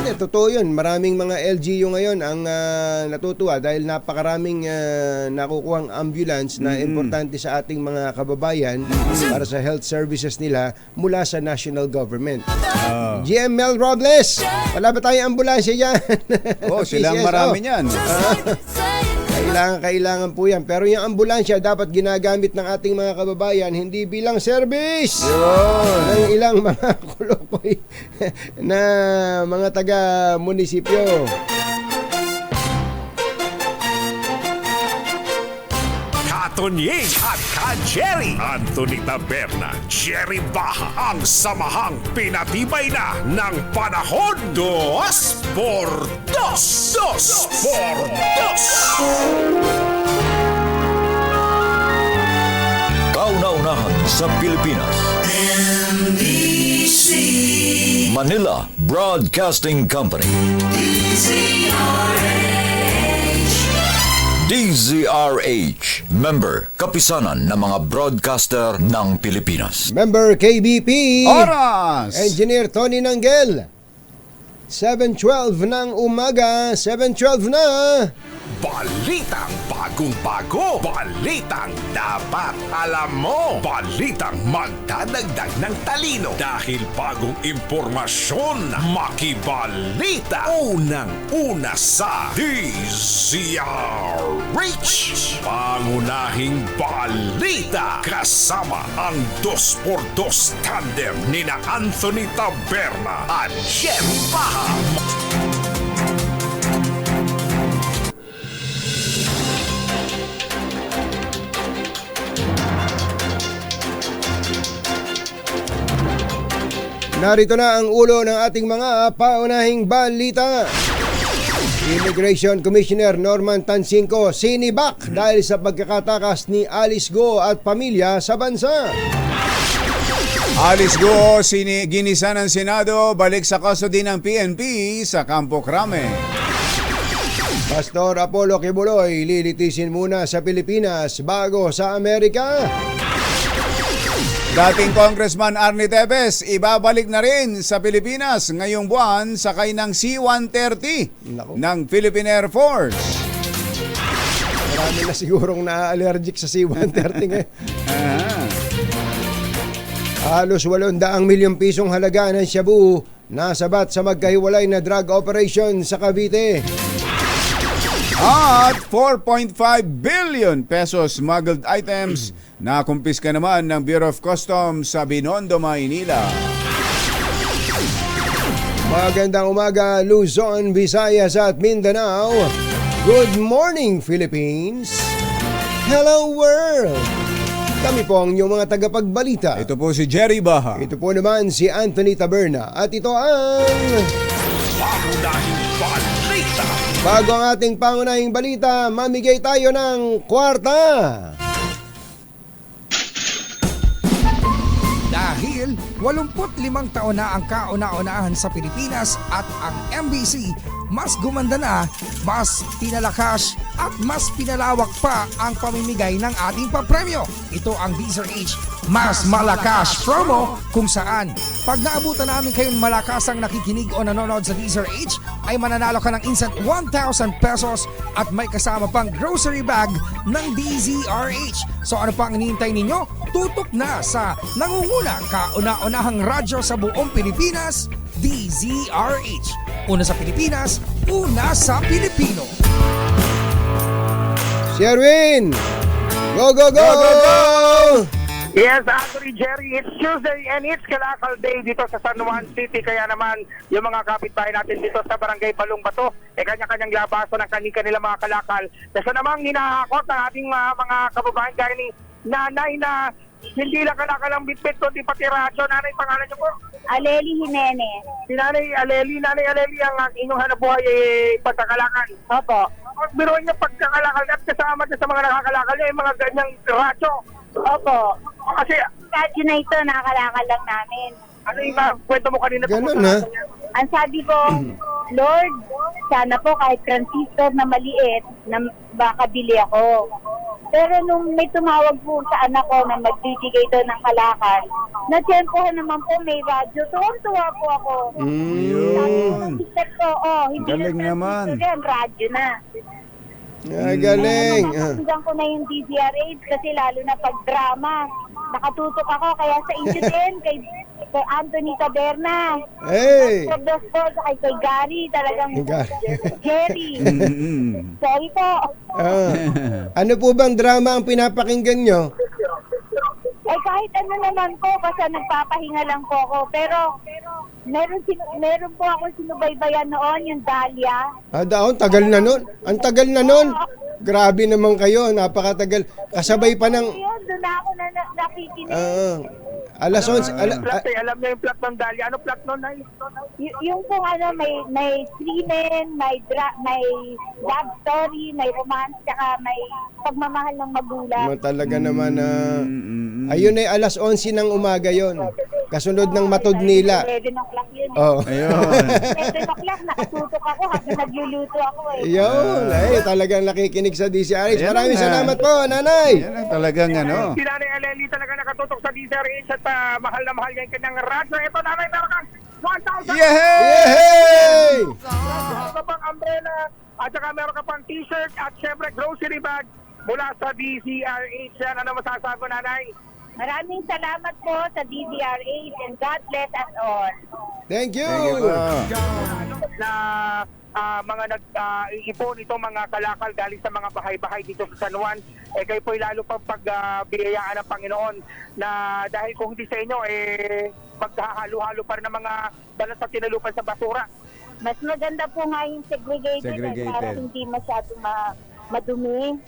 Speaker 2: Totoo yun. Maraming mga LGU ngayon ang natutuwa dahil napakaraming nakukuhang ambulance na importante sa ating mga kababayan para sa health services nila mula sa national government. GM Mel Robles, wala ba tayong ambulansya dyan?
Speaker 3: Silang marami yan.
Speaker 2: Kailangan po yan. Pero yung ambulansya dapat ginagamit ng ating mga kababayan hindi bilang service ng ilang mga kulokoy na mga taga-munisipyo.
Speaker 4: Tonying at Ka-Jerry. Anthony Taberna, Jerry Baha, ang samahang pinatibay na ng panahon. 2 por 2. 2 por 2.
Speaker 1: Kauna-unahan sa Pilipinas.
Speaker 5: NBC
Speaker 1: Manila Broadcasting Company. DZRH, member, kapisanan ng mga broadcaster ng Pilipinas.
Speaker 2: Member KBP.
Speaker 3: Oras!
Speaker 2: Engineer Tony Nanggel. 7:12 ng umaga. 7:12 na.
Speaker 4: Balitang bagong-bago. Balitang dapat alam mo. Balitang magdadagdag ng talino. Dahil bagong impormasyon, makibalita. Unang-una sa DZRH. Pangunahing balita. Kasama ang 2x2 tandem ni na Anthony Taberna at Jerry Baha.
Speaker 2: Narito na ang ulo ng ating mga paunahing balita. Immigration Commissioner Norman Tansinco sinibak dahil sa pagkakatakas ni Alice Go at pamilya sa bansa.
Speaker 3: Alice Go, ginisa ng Senado, balik sa custody ng PNP sa Campo Crame.
Speaker 2: Pastor Apollo Quiboloy lilitisin muna sa Pilipinas bago sa Amerika.
Speaker 3: Dating Congressman Arnie Tevez, ibabalik na rin sa Pilipinas ngayong buwan sakay ng C-130 ng Philippine Air Force.
Speaker 2: Marami na sigurong na-allergic sa C-130 ngayon. Halos 800 milyong pisong halaga ng shabu nasabat sa magkahiwalay na drug operation sa Cavite.
Speaker 3: At 4.5 billion pesos smuggled items na kumpiska naman ng Bureau of Customs sa Binondo, Maynila.
Speaker 2: Magandang umaga, Luzon, Visayas at Mindanao. Good morning, Philippines. Hello, world. Kami po ang inyong mga tagapagbalita.
Speaker 3: Ito po si Jerry Baha.
Speaker 2: Ito po naman si Anthony Taberna. At ito ang...
Speaker 4: Pangunahing balita.
Speaker 2: Bago ang ating pangunahing balita, mamigay tayo ng kwarta.
Speaker 14: Dahil 85 taon na ang kauna-unahan sa Pilipinas at ang MBC mas gumanda na, mas pinalakas at mas pinalawak pa ang pamimigay ng ating papremyo. Ito ang DZRH Mas Malakas Promo, kung saan pag naabutan namin kayong malakasang nakikinig o nanonood sa DZRH ay mananalo ka ng instant 1,000 pesos at may kasama pang grocery bag ng DZRH. So ano pang hinihintay ninyo? Tutok na sa nangunguna kauna-unahang radyo sa buong Pilipinas, DZRH. Una sa Pilipinas, una sa Pilipino.
Speaker 2: Si Erwin! Go, go, go!
Speaker 3: Go, go, go!
Speaker 15: Yes, actually, Jerry, it's Tuesday and it's Kalakal Day dito sa San Juan City. Kaya naman, yung mga kapitbahay natin dito sa Barangay Balong Bato, kanya-kanyang labaso ng kanilang mga kalakal. Kasi namang hinahakot ng ating mga kababayan gaya ni Nanay na hindi lang kalakal ang bitbit, kundi pati radyo. Nanay, pangalan niyo po?
Speaker 16: Aleli Jimenez.
Speaker 15: Si Nanay Aleli, ang inyong hanapbuhay ay pagkakalakal.
Speaker 16: Opo.
Speaker 15: Biruin niyo pagkakalakal at kasama niyo sa mga nakakalakal niyo, yung mga ganyang radyo.
Speaker 16: Opo.
Speaker 15: Kasi
Speaker 16: radyo na ito, nakakalakal lang namin.
Speaker 15: ano yung kwento mo kanina?
Speaker 2: Ganun ha?
Speaker 16: Ang sabi ko, Lord, sana po kahit transistor na maliit, na baka bili ako. Pero nung may tumawag po sa anak ko na magbibigay doon ng kalakal, na-tsempohan naman po may radyo. Tuwang-tuwa po ako.
Speaker 3: Yun.
Speaker 16: Hindi
Speaker 3: Galing
Speaker 16: na
Speaker 3: naman.
Speaker 16: transistor yan, radyo na.
Speaker 2: Galing.
Speaker 16: Nakakasugan ko na yung DZRH kasi lalo na pag drama. Nakatutok ako kaya sa inyo din, kay Anthony Taberna.
Speaker 2: Hey!
Speaker 16: Kay Gary, talagang Jerry. Sorry po.
Speaker 2: Ano po bang drama ang pinapakinggan nyo?
Speaker 16: Eh kahit ano naman po, basta nagpapahinga lang po ako. Pero meron po ako sinubaybayan noon, yung Dahlia.
Speaker 2: Daon, tagal na nun. Ang tagal na nun. Grabe naman kayo, napakatagal. Kasabay pa ng...
Speaker 16: Doon na ako nakikinig.
Speaker 2: Alas 11.
Speaker 15: Alam niyo yung plot ng Dahlia. Ano plot nun?
Speaker 16: Yung kung ano, may krimen, may love story, may romance, tsaka may pagmamahal ng magulang.
Speaker 2: Talaga naman ayun ay alas 11 ng umaga yon. Kasunod ng Matod Nila.
Speaker 16: 11 o'clock yun.
Speaker 2: Ayun.
Speaker 16: 11 o'clock, nakatutok ako habang nagluluto ako
Speaker 2: Yun, talagang nakikinig sa DCRH. Maraming salamat po, Nanay.
Speaker 3: Yan ang talagang
Speaker 15: Si Nanay Aleli talaga nakatutok sa DZRH at mahal na mahal niya yung kanyang radyo. Ito, Nanay, meron kang 1,000!
Speaker 2: Yehey!
Speaker 15: Meron ka pang umbrella at saka meron ka pang t-shirt at syempre grocery bag mula sa DZRH. Yan, ano masasabi mo, Nanay?
Speaker 16: Maraming salamat po sa DZRH and God bless us all.
Speaker 2: Thank you!
Speaker 15: Na mga nag-iipon itong mga kalakal galing sa mga bahay-bahay dito sa San Juan, kayo po'y lalo pang pagbiyayaan ng Panginoon na dahil kung hindi sa inyo, maghahalo-halo pa rin ng mga balat sa tinalupan sa basura.
Speaker 16: Mas maganda po nga yung segregated. Para hindi masyadong madumi.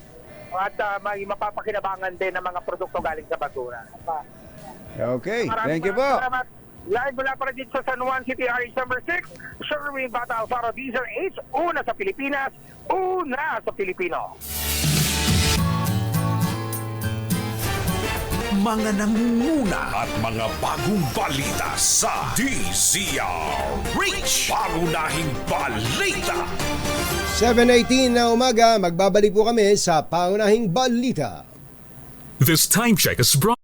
Speaker 15: At may mapapakinabangan din ng mga produkto galing sa basura.
Speaker 3: Okay, thank you po.
Speaker 15: Salamat. Live mula para dito sa San Juan City, RH number 6, Sherwin Bata Alfaro, DZRH, una sa Pilipinas, una sa Pilipino.
Speaker 4: Mga nangunguna at mga bagong balita sa DZRH. Pangunahing balita.
Speaker 2: 7:18 na umaga, magbabalik po kami sa pangunahing balita.
Speaker 11: This time check is brought.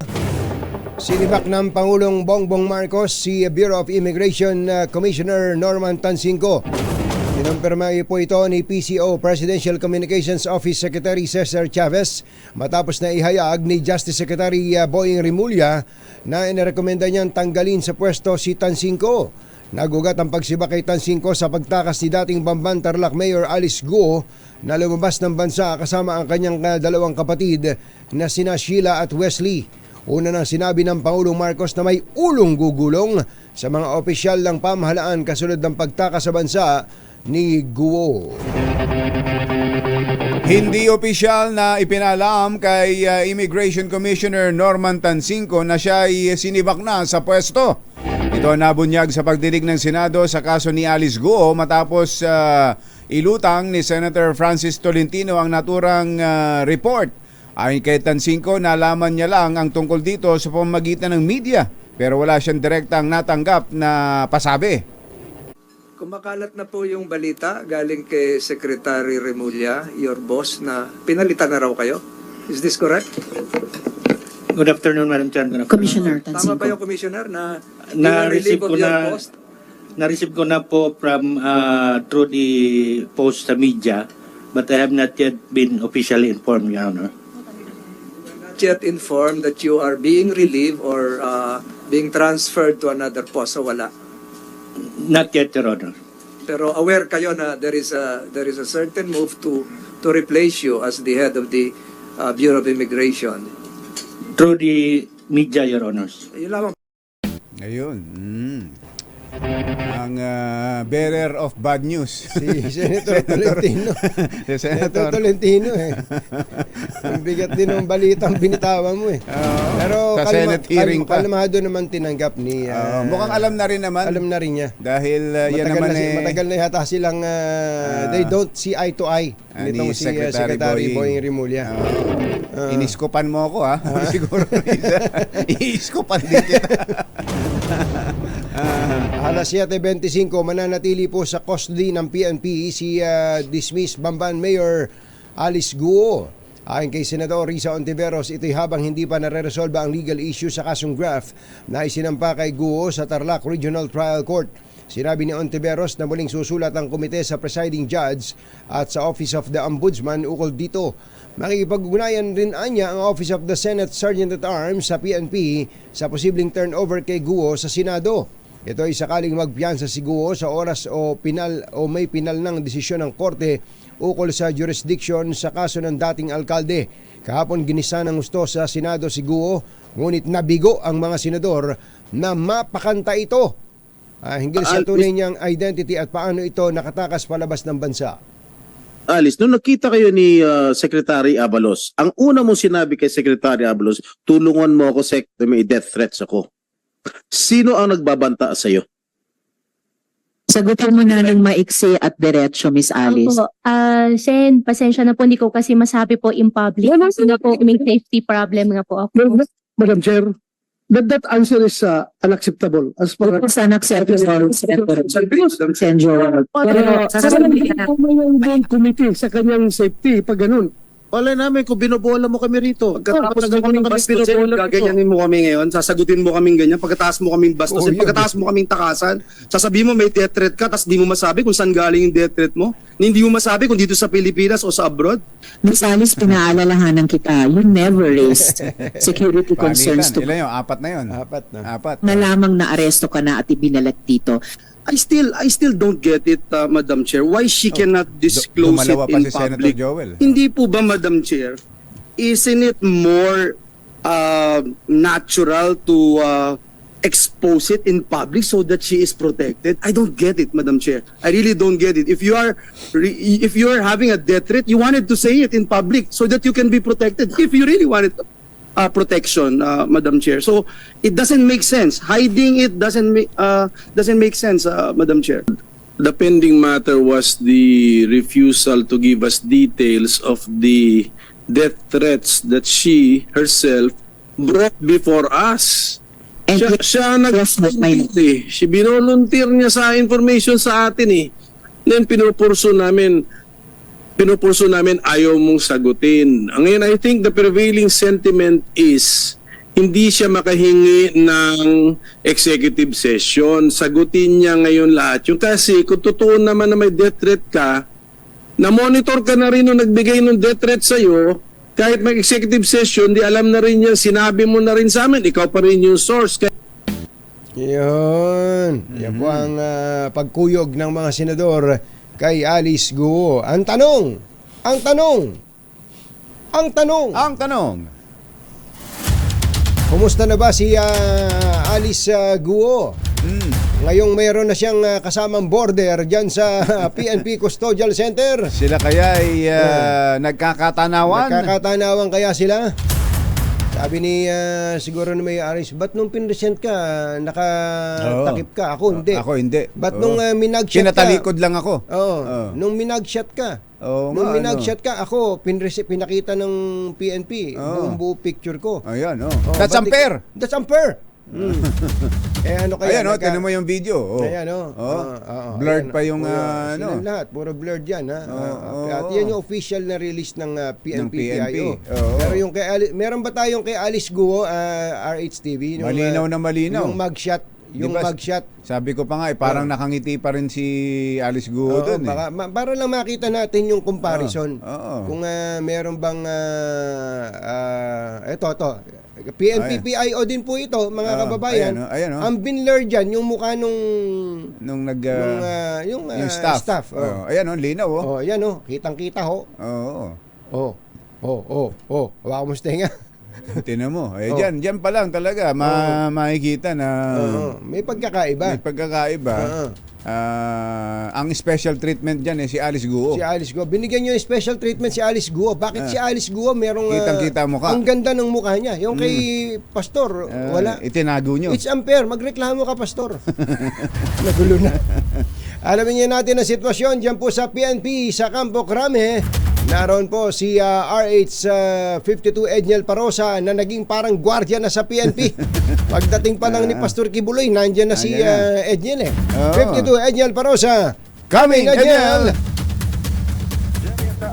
Speaker 2: Sinibak ng Pangulong Bongbong Marcos si Bureau of Immigration Commissioner Norman Tansinco. Kinumpirma po ito ni PCO Presidential Communications Office Secretary Cesar Chavez matapos na ihayag ni Justice Secretary Boying Rimulya na inirekomenda niyang tanggalin sa pwesto si Tansingco. Nagugat ang pagsiba kay Tansingco sa pagtakas ni dating Bamban Tarlac Mayor Alice Guo na lumabas ng bansa kasama ang kanyang dalawang kapatid na sina Sheila at Wesley. Una nang sinabi ng Pangulong Marcos na may ulong gugulong sa mga opisyal ng pamahalaan kasunod ng pagtakas sa bansa ni Guo.
Speaker 3: Hindi opisyal na ipinalam kay Immigration Commissioner Norman Tansingco na siya ay sinibak na sa pwesto. Ito nabunyag sa pagdinig ng Senado sa kaso ni Alice Guo matapos ilutang ni Senator Francis Tolentino ang naturang report. Ayon kay Tansingco, nalaman niya lang ang tungkol dito sa pamamagitan ng media pero wala siyang direktang natanggap na pasabi.
Speaker 17: Kumakalat na po yung balita galing kay Secretary Remulla, your boss, na pinalitan na raw kayo. Is this correct?
Speaker 10: Good afternoon, Madam Chair.
Speaker 7: Commissioner
Speaker 17: Tama
Speaker 7: Tansingco.
Speaker 17: ba yung Commissioner na
Speaker 10: Na-receive ko
Speaker 17: your
Speaker 10: na
Speaker 17: post?
Speaker 10: na-receive ko na po from through the post sa media, but I have not yet been officially informed, Your Honor.
Speaker 17: Not yet informed that you are being relieved or being transferred to another post, so wala.
Speaker 10: Not yet, Your Honor.
Speaker 17: Pero aware kayo na there is a certain move to replace you as the head of the Bureau of Immigration.
Speaker 10: Through the media, Your Honors.
Speaker 17: Yun lamang.
Speaker 3: Ayun. Ang bearer of bad news.
Speaker 2: Si Senator Tolentino.
Speaker 3: Si
Speaker 2: Senator Tolentino Ang bigat din ng balitang binitawan mo Pero
Speaker 3: sa Senate hearing pa.
Speaker 2: kalmado naman tinanggap ni...
Speaker 3: mukhang alam na rin naman.
Speaker 2: Alam na rin niya.
Speaker 3: Dahil yan naman
Speaker 2: matagal na yata silang they don't see eye to eye. Nitong si Secretary Boying Remulla.
Speaker 3: Iniskopan mo ako siguro. Iiskopan din kita.
Speaker 2: Alas 7:25 mananatili po sa custody ng PNP si dismissed Bamban Mayor Alice Guo. Ayon kay Senador Risa Ontiveros, ito'y habang hindi pa nare-resolve ang legal issue sa kasong graft na isinampa kay Guo sa Tarlac Regional Trial Court. Sinabi ni Ontiveros na muling susulat ang komite sa presiding judge at sa Office of the Ombudsman ukol dito. Makikipag-ugnayan rin anya ang Office of the Senate Sergeant at Arms sa PNP sa posibleng turnover kay Guo sa Senado. Ito ay sakaling magpiyansa si Guo sa oras o may pinal ng desisyon ng korte ukol sa jurisdiction sa kaso ng dating alkalde. Kahapon ginisa ng gusto sa Senado si Guo, ngunit nabigo ang mga senador na mapakanta ito. Hinggil sa tunay niyang identity at paano ito nakatakas palabas ng bansa.
Speaker 10: Alice, nung nakita kayo ni Secretary Abalos, ang una mong sinabi kay Secretary Abalos, tulungan mo ako, may death threats ako. Sino ang nagbabanta sa iyo?
Speaker 7: Sagutin mo na ng maiksi at diretso, Miss Alice.
Speaker 8: Opo. Sen, pasensya na po, hindi ko kasi masabi po in public. Kasi na po, may safety problem nga po ako.
Speaker 9: Madam Chair, that answer is unacceptable. As far
Speaker 7: It's unacceptable, Senator. Pero sasabihin
Speaker 9: kung may yung committee sa kanyang safety, pag ganun.
Speaker 10: Wala namin kung binobola mo kami rito.
Speaker 18: Pagkatapos mo kaming bastos, gaganyanin mo kami ngayon, sasagutin mo kaming ganyan, pagkatapos mo kaming bastusin, pagkatapos mo kaming takasan, sasabihin mo may death threat ka, tapos di mo masabi kung saan galing yung death threat mo, hindi mo masabi kung dito sa Pilipinas o sa abroad.
Speaker 7: Miss Alice, pinaalalahanan kita, you never raised security concerns to...
Speaker 3: Ilan yun? Apat na yun? Apat.
Speaker 7: Na lamang naaresto ka na at ibinalat dito.
Speaker 18: I still don't get it, Madam Chair. Why she cannot disclose it
Speaker 3: Dumalawa pa
Speaker 18: in
Speaker 3: si Senator
Speaker 18: public?
Speaker 3: Joel.
Speaker 18: Hindi po ba, Madam Chair, isn't it more natural to expose it in public so that she is protected? I don't get it, Madam Chair. I really don't get it. If you are having a death threat, you wanted to say it in public so that you can be protected. If you really wanted protection, Madam Chair. So it doesn't make sense. Hiding it doesn't make sense, Madam Chair.
Speaker 19: The pending matter was the refusal to give us details of the death threats that she herself brought before us. Siya nag-volunteer. She binolunteer niya sa information sa atin Then pinupurso namin ayaw mong sagutin. Ngayon, I think the prevailing sentiment is hindi siya makahingi ng executive session. Sagutin niya ngayon lahat. Yung kasi kung totoo naman na may death threat ka, na-monitor ka na rin nung nagbigay ng death threat sa'yo, Kahit mag-executive session, di alam na rin niya, sinabi mo na rin sa amin, ikaw pa rin yung source.
Speaker 2: Yun. Yan po ang pagkuyog ng mga senador kay Alice Guo. Ang tanong, kumusta na ba si Alice Guo? Ngayong mayroon na siyang kasamang border dyan sa PNP Custodial Center.
Speaker 3: Sila kaya ay nagkakatanawan?
Speaker 2: Nagkakatanawan kaya sila? Sabi ni siguro na may Aris, ba't nung pinresent ka, nakatakip ka? Ako hindi.
Speaker 3: Ako hindi.
Speaker 2: Ba't nung minagshot ka?
Speaker 3: Pinatalikod lang ako.
Speaker 2: Nung minagshot ka. Nung minagshot ka, ako, pinakita ng PNP. Buong picture ko.
Speaker 3: Ayan, That's unfair.
Speaker 2: That's unfair. Ano kaya?
Speaker 3: Ayan, tinan mo yung video.
Speaker 2: Ayan,
Speaker 3: blurred pa yung
Speaker 2: silang lahat, puro blurred yan. At yan yung official na release ng PNP PIO. Pero yung meron ba tayong kay Alice Guo, RHTV?
Speaker 3: Malinaw na malinaw.
Speaker 2: Yung mugshot. Mugshot.
Speaker 3: Sabi ko pa nga, parang nakangiti pa rin si Alice Guo doon.
Speaker 2: Para lang makita natin yung comparison. Kung meron bang ito. PNP PIO din po ito, mga kababayan.
Speaker 3: Ayan.
Speaker 2: Ang binlur dyan, yung mukha nung staff.
Speaker 3: Ayan, linaw.
Speaker 2: Ayan, kitang-kita ho. Hawakan mo sa tenga.
Speaker 3: Tinan mo. Diyan pa lang talaga makikita na
Speaker 2: may pagkakaiba.
Speaker 3: Ang special treatment dyan si Alice Guo.
Speaker 2: Si Alice Guo. Binigyan nyo yung special treatment si Alice Guo. Bakit si Alice Guo merong
Speaker 3: kitang-kita mukha?
Speaker 2: Ang ganda ng mukha niya. Yung kay Pastor, wala.
Speaker 3: Itinago nyo.
Speaker 2: It's unfair. Magreklamo ka, Pastor. Nagulo na. Alamin niya natin ang sitwasyon dyan po sa PNP sa Campo Crame. Naroon po si RH52 Edniel Parosa na naging parang gwardiya na sa PNP. Pagdating pa lang ni Pastor Kibuloy, nandiyan na si Edniel 52 Edniel Parosa. Coming, Edniel!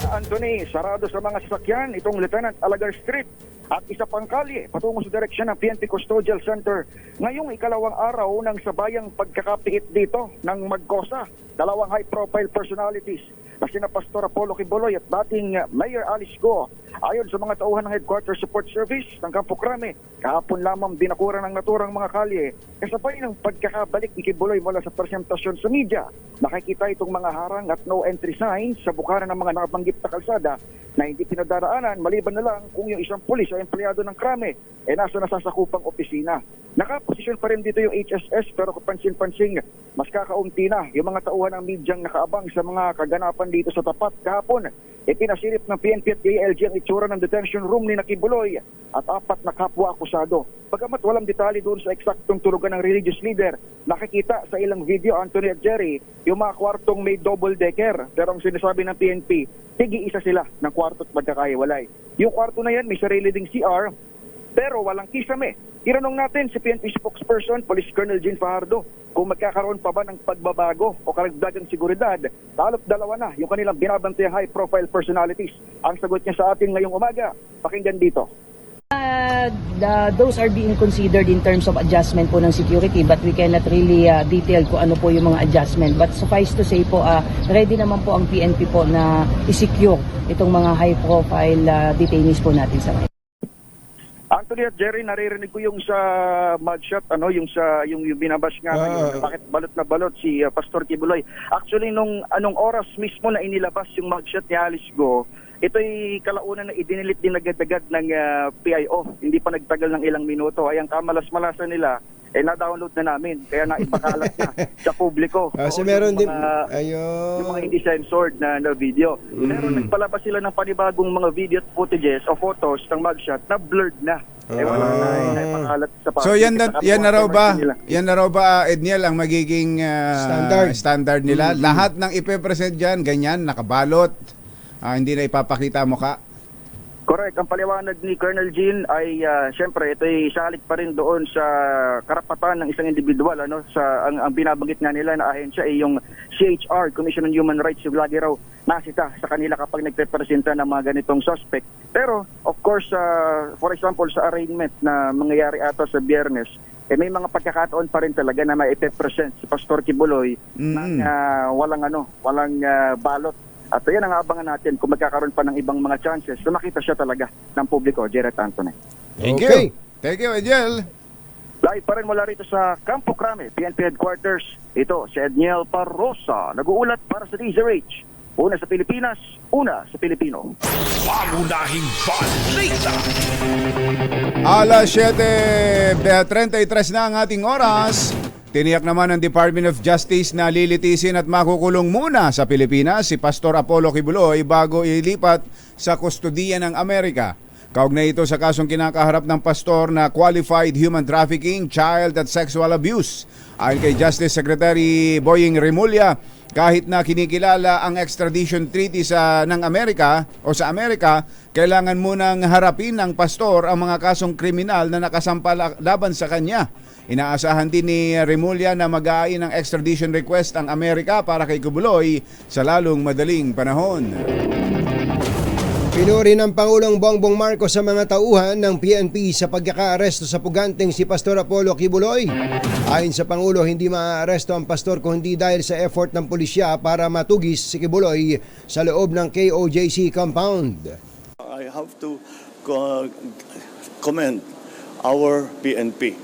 Speaker 20: Anthony, sarado sa mga sasakyan itong Lieutenant Alagar Street at isa pang kalye patungo sa direksyon ng PNP Custodial Center. Ngayong ikalawang araw ng sabayang pagkakapiit dito ng Magkosa, dalawang high-profile personalities na sina Pastor Apollo Kibuloy at dating Mayor Alice Guo. Ayon sa mga tauhan ng Headquarters Support Service ng Campo Crame, kahapon lamang binakuran ng naturang mga kalye kasabay ng pagkakabalik ni Kibuloy mula sa presentasyon sa media. Nakikita itong mga harang at no entry signs sa bukaran ng mga nakabanggit na kalsada na hindi pinadaraanan maliban na lang kung yung isang pulis o empleyado ng Crame nasa nasasakupang opisina. Nakaposisyon pa rin dito yung HSS pero kapansin-pansing mas kakaunti na yung mga tauhan ng medyang nakaabang sa mga kaganapan dito sa tapat kahapon. Ipinasilip ng PNP at DILG ang itsura ng detention room ni Kibuloy at 4 na kapwa akusado. Bagamat walang detalye doon sa eksaktong tulugan ng religious leader, nakikita sa ilang video, Anthony at Jerry, yung mga kwartong may double-decker. Pero ang sinasabi ng PNP, tigi-isa sila ng kwarto at magkakaiwalay. Yung kwarto na yan, may sarili ding CR, pero walang kisame. Tinanong natin si PNP spokesperson, Police Colonel Jean Fajardo, kung magkakaroon pa ba ng pagbabago o karagdagang seguridad. Talop dalawa na yung kanilang binabantayang high-profile personalities. Ang sagot niya sa atin ngayong umaga, pakinggan dito.
Speaker 21: Those are being considered in terms of adjustment po ng security, but we cannot really detail kung ano po yung mga adjustment. But suffice to say po, ready naman po ang PNP po na i-secure itong mga high-profile detainees po natin sa ngayon.
Speaker 20: Anthony at Jerry, naririnig ko yung sa mugshot, yung binabash nga ngayon, bakit balot na balot si Pastor Kibuloy. Actually, nung anong oras mismo na inilabas yung mugshot ni Alice Guo, ito'y kalaunan na idinilit din agad-agad ng PIO. Hindi pa nagtagal ng ilang minuto. Ay ang kamalas-malasan nila, na-download na namin. Kaya naipakalat na sa publiko.
Speaker 2: So meron din,
Speaker 20: yung mga hindi censored na video. Pero nagpalabas sila ng panibagong mga video footages o photos ng mugshot na blurred na. Wala na naipakalat sa publiko.
Speaker 3: So yan na raw ba Edniel ang magiging standard nila? Lahat ng ipe-present dyan, ganyan, nakabalot, hindi na ipapakita mukha.
Speaker 20: Correct. Ang paliwanag ni Colonel Jean ay syempre ito'y salig pa rin doon sa karapatan ng isang individual. Ang binabanggit nga nila na ahensya ay yung CHR, Commission on Human Rights, yung lagi raw nasita sa kanila kapag nagrepresenta ng mga ganitong suspect. Pero of course, for example sa arraignment na mangyayari ata sa Biyernes, may mga pagkakataon pa rin talaga na ma-present si Pastor Kibuloy ng walang balot At yan ang abangan natin kung magkakaroon pa ng ibang mga chances na makita siya talaga ng publiko, Jared Anthony.
Speaker 3: Thank
Speaker 2: Okay.
Speaker 3: you. Thank you, Edgel.
Speaker 20: Live pa rin mula rito sa Campo Crame, PNP Headquarters. Ito si Edniel Parrosa, nag-uulat para sa DZRH. Una sa Pilipinas, una sa Pilipino.
Speaker 4: Pangunahing balita.
Speaker 3: Alas 7:33 na ang ating oras. Tiniyak naman ng Department of Justice na lilitisin at makukulong muna sa Pilipinas si Pastor Apollo Kibuloy bago ilipat sa kustodiya ng Amerika. Kaugnay ito sa kasong kinakaharap ng pastor na qualified human trafficking, child at sexual abuse. Ayon kay Justice Secretary Boying Remulla, kahit na kinikilala ang extradition treaty ng Amerika o sa Amerika, kailangan munang harapin ng pastor ang mga kasong kriminal na nakasampa laban sa kanya. Inaasahan din ni Remulla na mag-aayin ng extradition request ang Amerika para kay Kibuloy sa lalong madaling panahon.
Speaker 2: Pinuri ng Pangulong Bongbong Marcos sa mga tauhan ng PNP sa pagkakaaresto sa puganteng si Pastor Apollo Kibuloy. Ayon sa Pangulo, hindi maaaresto ang pastor kung hindi dahil sa effort ng pulisya para matugis si Kibuloy sa loob ng KOJC compound.
Speaker 6: I have to commend our PNP.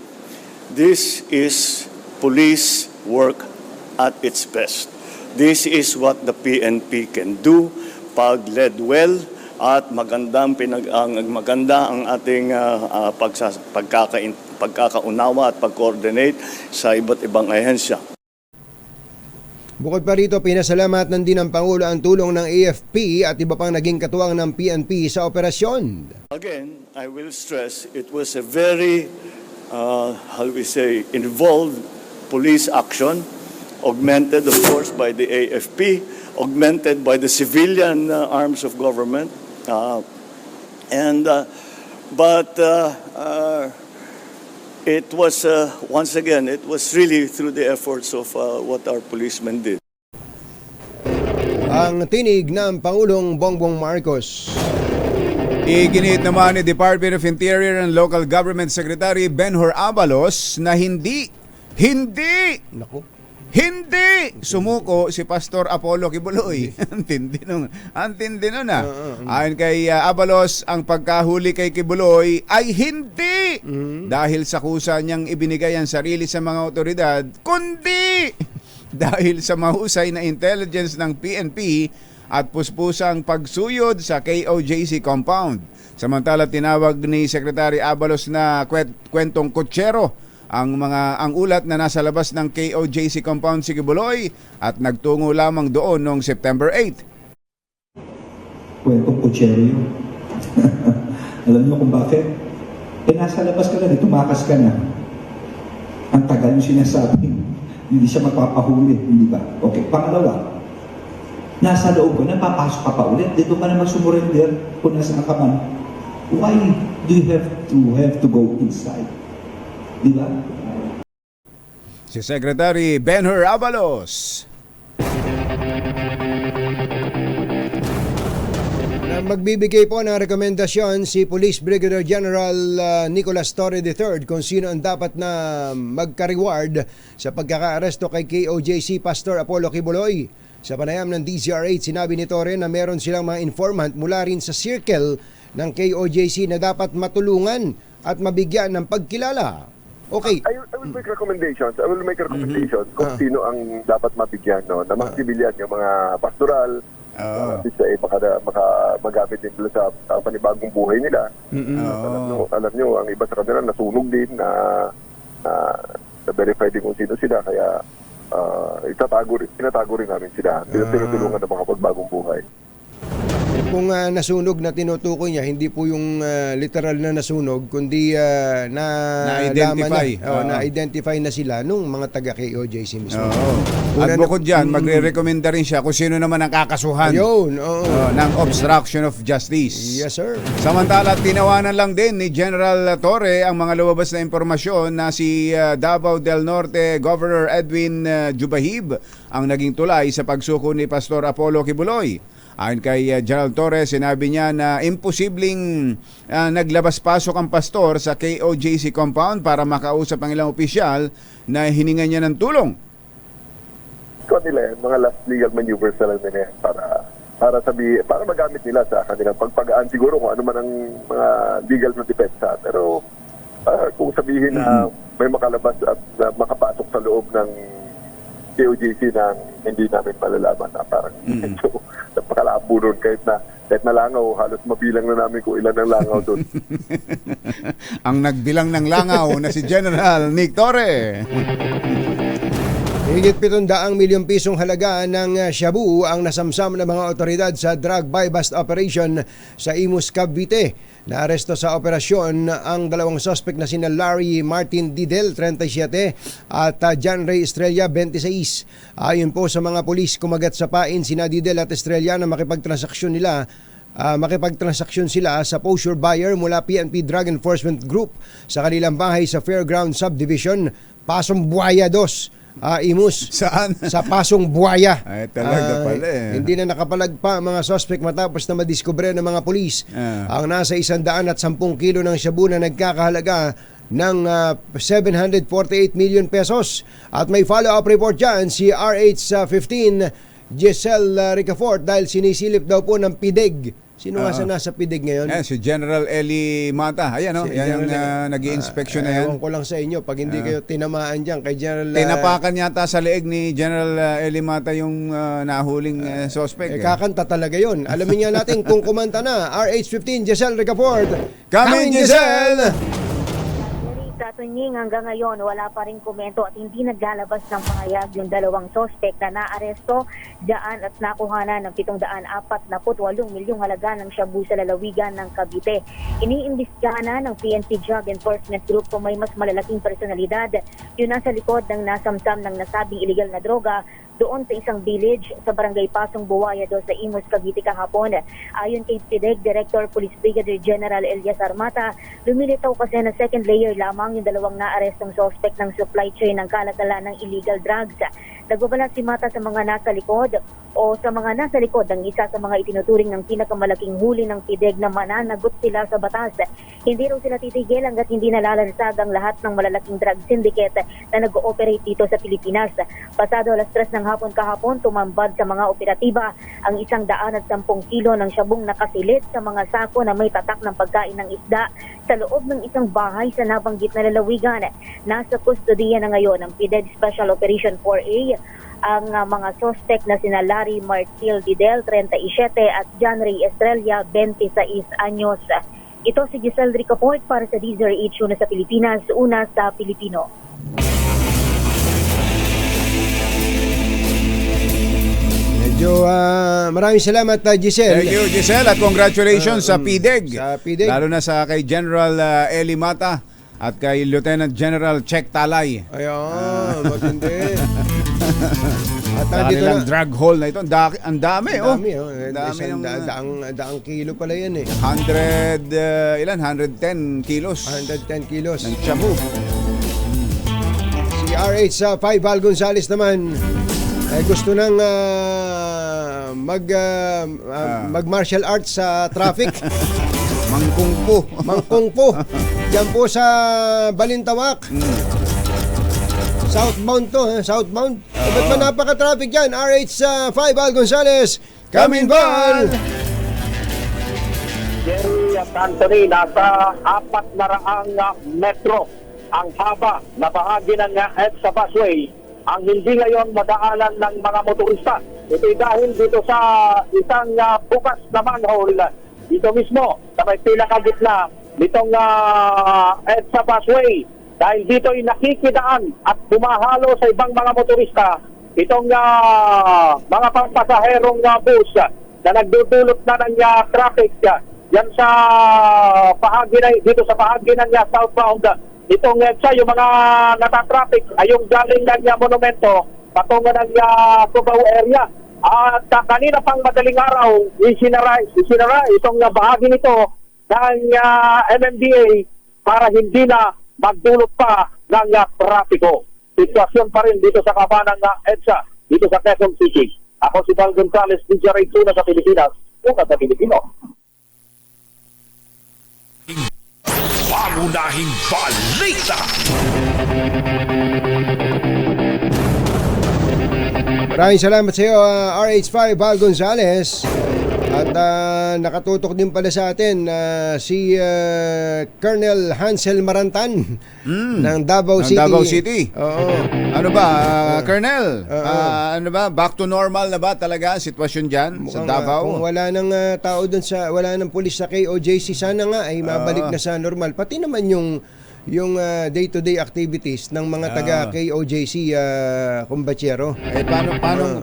Speaker 6: This is police work at its best. This is what the PNP can do pag led well at maganda ang ating pagkakaunawa at pag-coordinate sa iba't ibang ahensya.
Speaker 2: Bukod pa rito, pinasalamatan din ng Pangulo ang tulong ng AFP at iba pang naging katuwang ng PNP sa operasyon.
Speaker 6: Again, I will stress it was a very, involved police action, augmented of course by the AFP, augmented by the civilian arms of government. It was, once again, it was really through the efforts of what our policemen did.
Speaker 2: Ang tinig ng Pangulong Bongbong Marcos.
Speaker 3: Iginit naman ni Department of Interior and Local Government Secretary Benhur Abalos na hindi sumuko si Pastor Apollo Kibuloy. Antindi nun na. Ayon kay Abalos, ang pagkahuli kay Kibuloy ay hindi dahil sa kusa niyang ibinigay ang sarili sa mga otoridad, kundi dahil sa mahusay na intelligence ng PNP at puspusang pagsuyod sa KOJC compound. Samantala, tinawag ni Secretary Abalos na kwentong kutsero ang ulat na nasa labas ng KOJC compound si Kibuloy at nagtungo lamang doon noong September 8.
Speaker 22: Kwentong kutsero yun. Alam niyo kung bakit? Nasa labas ka na, tumakas ka na. Ang tagal yung sinasabi, hindi siya magpapahuli, hindi ba? Okay, pangalawa, nasa loob ka na, papasok ka pa ulit, dito ka na magsumurrender kung nasa ka man. Why do you have to go inside? Diba?
Speaker 3: Si Secretary Benhur Abalos.
Speaker 2: Magbibigay po ng rekomendasyon si Police Brigadier General Nicolas Torre III kung sino ang dapat na magka-reward sa pagkakaaresto kay KOJC Pastor Apollo Kibuloy. Sa panayam ng DZRH, sinabi ni Torre na meron silang mga informant mula rin sa circle ng KOJC na dapat matulungan at mabigyan ng pagkilala. Okay.
Speaker 13: I will make recommendations. Kung sino ang dapat mabigyan, no? Na mga sibilyan, yung mga pastoral, baka magamit din sa panibagong buhay nila. Alam nyo, ang iba sa kanila nasunog din na verify din kung sino sila. Kaya tinatago rin namin sila. Tinutulungan ng mga pagbagong buhay.
Speaker 2: Kung nasunog na tinutukoy niya, hindi po yung literal na nasunog, kundi na-identify na sila nung mga taga-KOJC mismo.
Speaker 3: At bukod dyan, magre-recommenda rin siya kung sino naman ang kakasuhan ng obstruction of justice.
Speaker 2: Yes, sir.
Speaker 3: Samantala, tinawanan lang din ni General Torre ang mga lumabas na impormasyon na si Davao del Norte Governor Edwin Jubahib ang naging tulay sa pagsuko ni Pastor Apollo Kibuloy. Ayon kay General Torres, sinabi niya na imposibleng naglabas-pasok ang pastor sa KOJC compound para makausap ang ilang opisyal na hininga niya ng tulong.
Speaker 13: Mga last legal maneuvers na lang nila para para magamit nila sa kanilang pagpagaan siguro kung ano man ang mga legal na depensa. Pero kung sabihin na may makalabas at makapasok sa loob ng KOJC na hindi namin malalaman na parang medyo napakalabo nun kahit na langaw, halos mabilang na namin kung ilan ang langaw doon.
Speaker 3: Ang nagbilang ng langaw na si General Nick Torre.
Speaker 2: Higit 700 milyong pisong halaga ng shabu ang nasamsam ng mga otoridad sa drug buy-bust operation sa Imus, Cavite. Naaresto sa operasyon ang dalawang suspect na sina Larry Martin Didel, 37, at John Ray Estrella, 26. Ayon po sa mga pulis, kumagat sa pain sina Didel at Estrella na makipagtransaksyon sila sa posture buyer mula PNP Drug Enforcement Group sa kanilang bahay sa Fairground Subdivision, Pasong Buaya 2. Imus.
Speaker 3: Saan?
Speaker 2: Sa Pasong Buaya.
Speaker 3: Ay, talaga pala eh.
Speaker 2: Hindi na nakapalagpa ang mga suspect matapos na madiskubre ng mga pulis ang nasa 110 kilo ng shabu na nagkakahalaga ng 748 million pesos. At may follow-up report dyan si RH-15 Giselle Ricafort dahil sinisilip daw po ng PIDEG. Sino nga sa nasa PIDEG ngayon?
Speaker 3: Si General Eli Mata. Ayan, no? Yan yung nag-i-inspection na yan.
Speaker 2: Ewan ko lang sa inyo, pag hindi kayo tinamaan dyan kay General...
Speaker 3: Tinapakan yata sa leeg ni General Eli Mata yung nahuling suspect.
Speaker 2: Kakanta talaga yun. Alamin nga natin kung kumanta na. RH-15 Giselle Ricafort.
Speaker 3: Come in, Giselle!
Speaker 16: Katunying hanggang ngayon wala pa rin komento at hindi naglalabas ng pahayag yung dalawang sospek na naaresto dyan at nakuhanan ng 748 milyong halaga ng shabu sa lalawigan ng Cavite. Iniimbestigahan na ng PNP Drug Enforcement Group kung may mas malalaking personalidad yung nasa likod ng nasamsam ng nasabing illegal na droga doon sa isang village sa barangay Pasong Buaya do sa Imus, Cavite kahapon. Ayon kay PIDEG Director Police Brigadier General Elias Armata, lumilitaw kasi na second layer lamang yung dalawang naarestong suspect ng supply chain ng kalatala ng illegal drugs. Nagbabalat si Mata sa mga nasa likod ng isa sa mga itinuturing ng pinakamalaking huli ng PIDEG na mananagot sila sa batas. Hindi raw sila titigil hanggat hindi nalalansag ang lahat ng malalaking drug syndicate na nag-ooperate dito sa Pilipinas. Pasado alas 3 ng hapon kahapon, tumambad sa mga operatiba ang 110 kilo ng shabong nakasilid sa mga sako na may tatak ng pagkain ng isda sa loob ng isang bahay sa nabanggit na lalawigan. Nasa kustodiya na ngayon ng PIDEG Special Operation 4A ang mga suspect na sina Larry Martil Didel, 37, at John Ray Estrella, 26 anyos. Ito si Giselle Ricafort para sa DZRH, una sa Pilipinas, una sa Pilipino.
Speaker 2: Medyo maraming salamat Giselle.
Speaker 3: Thank you, Giselle, at congratulations sa PIDEG.
Speaker 2: Sa PIDEG.
Speaker 3: Lalo na sa kay General Eli Mata at kay Lieutenant General Check Talay.
Speaker 2: Ayun, matindi. At
Speaker 3: sa kanilang drug haul na ito. Ang dami, oh.
Speaker 2: Dami ng daang kilo pala yan eh.
Speaker 3: 110 kilos.
Speaker 2: 110 kilos.
Speaker 3: Ng shabu.
Speaker 2: Si RH5 Val Gonzales naman gusto nang mag martial arts sa traffic. Mangkungpo. Diyan po sa Balintawak. Southbound to, southbound. Ba't ba napaka-traffic dyan? RH5 Val Gonzales, come in, Val!
Speaker 15: Jerry at Anthony, nasa 400 metro ang haba na bahagi ng EDSA busway ang hindi ngayon madaanan ng mga motorista. Ito dahil dito sa isang bukas na manhole dito mismo sa may pinakagitna nitong EDSA busway. Dahil dito ay nakikidaan at bumahalo sa ibang mga motorista itong mga pampasaherong bus na nagdudulot na ng traffic yan sa bahagi na, dito sa bahagi ng southbound itong yung mga natatraffic ay yung galing ng monumento patungo ng Cubao area. At kanina pang madaling araw isinara itong bahagi nito ng MMDA para hindi na magdulot pa ng trapiko. Sitwasyon pa rin dito sa kabanang EDSA, dito sa Quezon City. Ako si Val Gonzales, DZRH na sa Pilipinas, una sa Pilipino.
Speaker 4: Pangunahing balita.
Speaker 2: Maraming salamat sa iyo, RH5 Val Gonzales. At nakatutok din pala sa atin si Colonel Hansel Marantan ng Davao City.
Speaker 3: Davao City.
Speaker 2: Oo.
Speaker 3: Ano ba, Colonel? Ano ba, back to normal na ba talaga ang sitwasyon dyan sa Davao?
Speaker 2: Kung wala nang tao doon wala nang pulis sa KOJC, sana nga ay mabalik na sa normal. Pati naman yung day-to-day activities ng mga taga KOJC kumbatsero.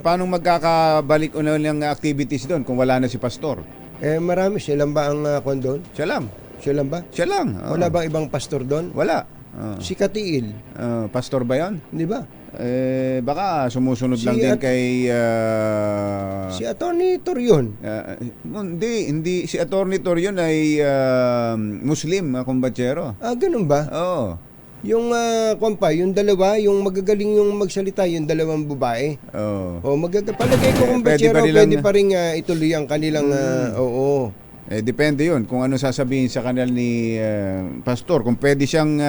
Speaker 3: Paano magkakabalik ng activities doon kung wala na si Pastor?
Speaker 2: Marami. Siya lang ba ang kondon?
Speaker 3: Siya lang.
Speaker 2: Siya lang ba?
Speaker 3: Siya lang.
Speaker 2: Wala bang ibang pastor doon?
Speaker 3: Wala.
Speaker 2: Si Katiil.
Speaker 3: Pastor ba yun?
Speaker 2: Di ba?
Speaker 3: Baka sumusunod lang din kay
Speaker 2: si Attorney Torion.
Speaker 3: Hindi si Attorney Torion ay Muslim, kumbatsero.
Speaker 2: Ganun ba?
Speaker 3: Oo.
Speaker 2: Yung yung dalawa, yung magagaling yung magsalita, yung dalawang babae.
Speaker 3: Oo.
Speaker 2: Palagay ko kumbatsero, pwede pa rin ituloy ang kanilang oo.
Speaker 3: Depende yun kung ano sasabihin sa kanila ni Pastor. Kung pwede siyang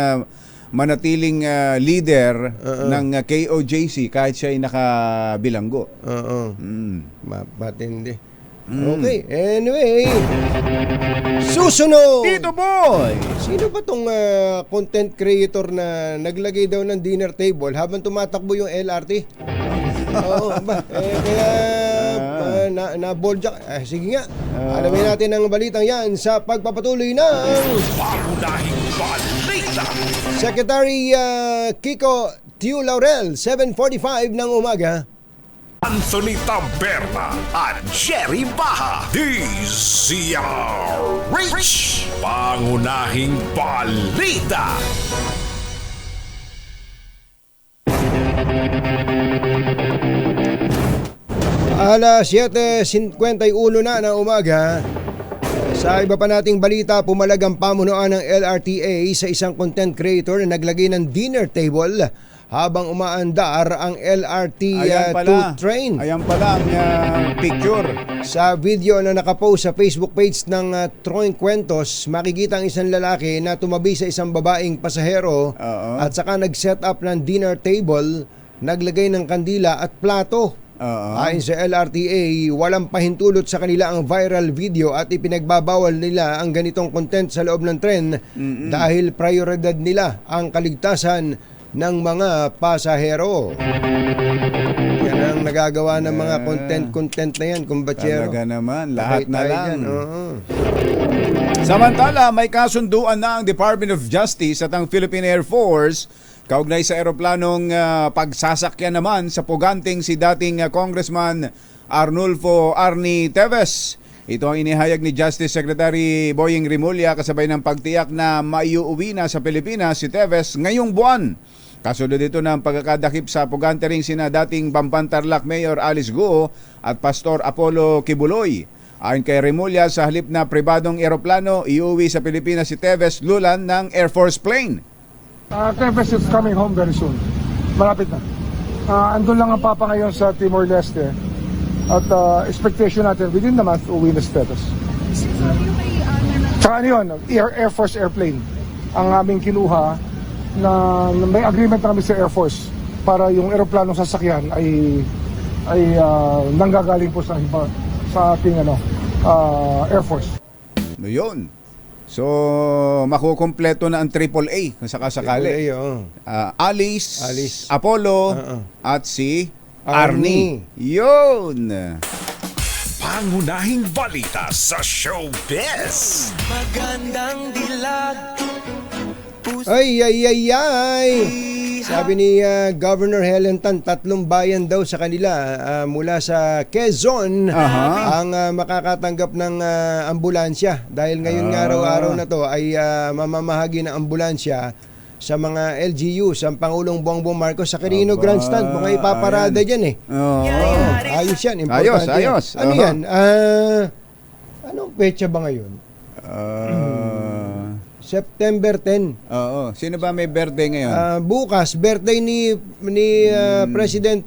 Speaker 3: manatiling leader ng KOJC kahit siya ay nakabilanggo.
Speaker 2: Matindi. Okay, anyway. Susunod!
Speaker 3: Dito, boy!
Speaker 2: Sino ba tong content creator na naglagay daw ng dinner table habang tumatakbo yung LRT? Oo ba? Kaya na-boldjack. Sige nga. Alamin natin ang balitang yan sa pagpapatuloy ng
Speaker 4: Pangunahing balita.
Speaker 2: Secretary Kiko Tiu Laurel, 7:45 ng umaga.
Speaker 4: Anthony Taberna at Jerry Baha. DZRH. Pangunahing balita.
Speaker 2: Alas 7:51 na ng umaga. Sa iba pa nating balita, pumalag ang pamunuan ng LRTA sa isang content creator na naglagay ng dinner table habang umaandar ang LRT 2 train.
Speaker 3: Ayan pala ang picture.
Speaker 2: Sa video na nakapost sa Facebook page ng Troing Kwentos, makikita ang isang lalaki na tumabi sa isang babaeng pasahero at saka nag-set up ng dinner table, naglagay ng kandila at plato. Ayon sa LRTA, walang pahintulot sa kanila ang viral video at ipinagbabawal nila ang ganitong content sa loob ng tren dahil prioridad nila ang kaligtasan ng mga pasahero. Yan ang nagagawa ng mga content na yan, kumbatsero.
Speaker 3: Talaga naman, lahat na lang. Samantala, may kasunduan na ang Department of Justice at ang Philippine Air Force kaugnay sa eroplanong pagsasakyan naman sa puganting si dating Congressman Arnulfo Arnie Teves. Ito ang inihayag ni Justice Secretary Boying Rimulya kasabay ng pagtiyak na maiuwi na sa Pilipinas si Teves ngayong buwan. Kasunod dito ng pagkakadakip sa pugante ring sina dating Pampang-Tarlac Mayor Alice Guo at Pastor Apollo Kibuloy. Ayon kay Rimulya, sa halip na pribadong eroplano, iuwi sa Pilipinas si Teves lulan ng Air Force plane.
Speaker 5: Teves is coming home very soon. Malapit na. Andun lang ang papa ngayon sa Timor-Leste. At expectation natin, within the month, uwi na si Teves. Tsaka ano yun, Air Force airplane. Ang aming kinuha na may agreement kami sa Air Force para yung eroplanong sasakyan ay nanggagaling po sa ating Air Force.
Speaker 3: No yun. So, makukumpleto na ang AAA kung sakasakali. Alice, Apollo, at si Arnie. Yun!
Speaker 4: Pangunahing balita sa showbiz.
Speaker 12: Magandang dilag.
Speaker 2: Ay. Sabi ni Governor Helen Tan, 3 bayan daw sa kanila mula sa Quezon ang makakatanggap ng ambulansya. Dahil ngayon araw-araw na to ay mamamahagi ng ambulansya sa mga LGUs, ang Pangulong Bongbong Marcos sa Quirino Grandstand. Mga ipaparada dyan eh. Ayos yan, importante.
Speaker 3: Ayos.
Speaker 2: Ano yan? Anong petsa ba ngayon? September 10.
Speaker 3: Oo. Sino ba may birthday ngayon?
Speaker 2: Bukas, birthday ni President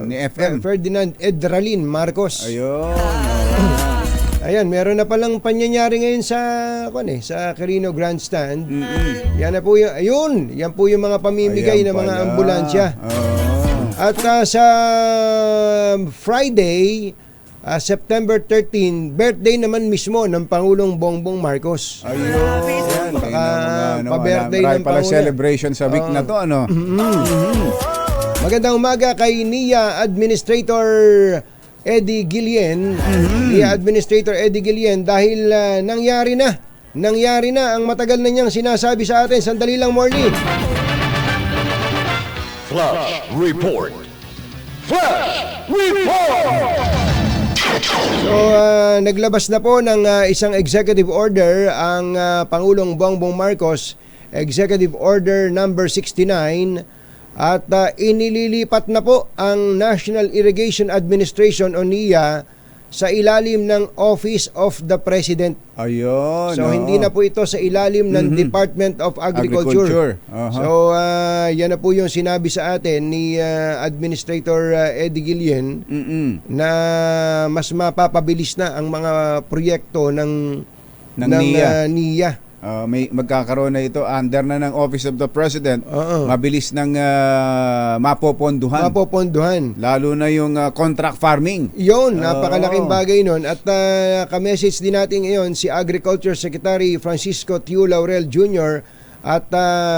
Speaker 3: ni FM.
Speaker 2: Ferdinand Edralin Marcos.
Speaker 3: Ayun.
Speaker 2: Ayan, meron na palang panyanyari ngayon sa Quirino Grandstand. Yan na po yan po yung mga pamimigay ng mga ambulansya. At sa Friday, September 13, birthday naman mismo ng Pangulong Bongbong Marcos.
Speaker 3: Ayun.
Speaker 2: Pa-birthday ng
Speaker 3: pala
Speaker 2: Pangulo.
Speaker 3: celebration sa week na to, ano?
Speaker 2: Magandang umaga kay NIA Administrator Eddie Guillen. NIA Administrator Eddie Guillen, dahil nangyari na ang matagal na niyang sinasabi sa atin. Sandali lang, Morley.
Speaker 4: Flash Report. Flash Report!
Speaker 2: So, naglabas na po ng isang executive order ang Pangulong Bongbong Marcos, Executive Order number 69, at inililipat na po ang National Irrigation Administration o NIA sa ilalim ng Office of the President.
Speaker 3: Ayun.
Speaker 2: So, hindi na po ito sa ilalim ng Department of Agriculture. So, yan na po yung sinabi sa atin ni Administrator Eddie Guillen na mas mapapabilis na ang mga proyekto ng NIA.
Speaker 3: May magkakaroon na ito under na ng Office of the President. Mabilis nang mapoponduhan. Lalo na yung contract farming.
Speaker 2: Yun, napakalaking bagay nun. At ka-message din natin ngayon si Agriculture Secretary Francisco Tiu Laurel Jr. At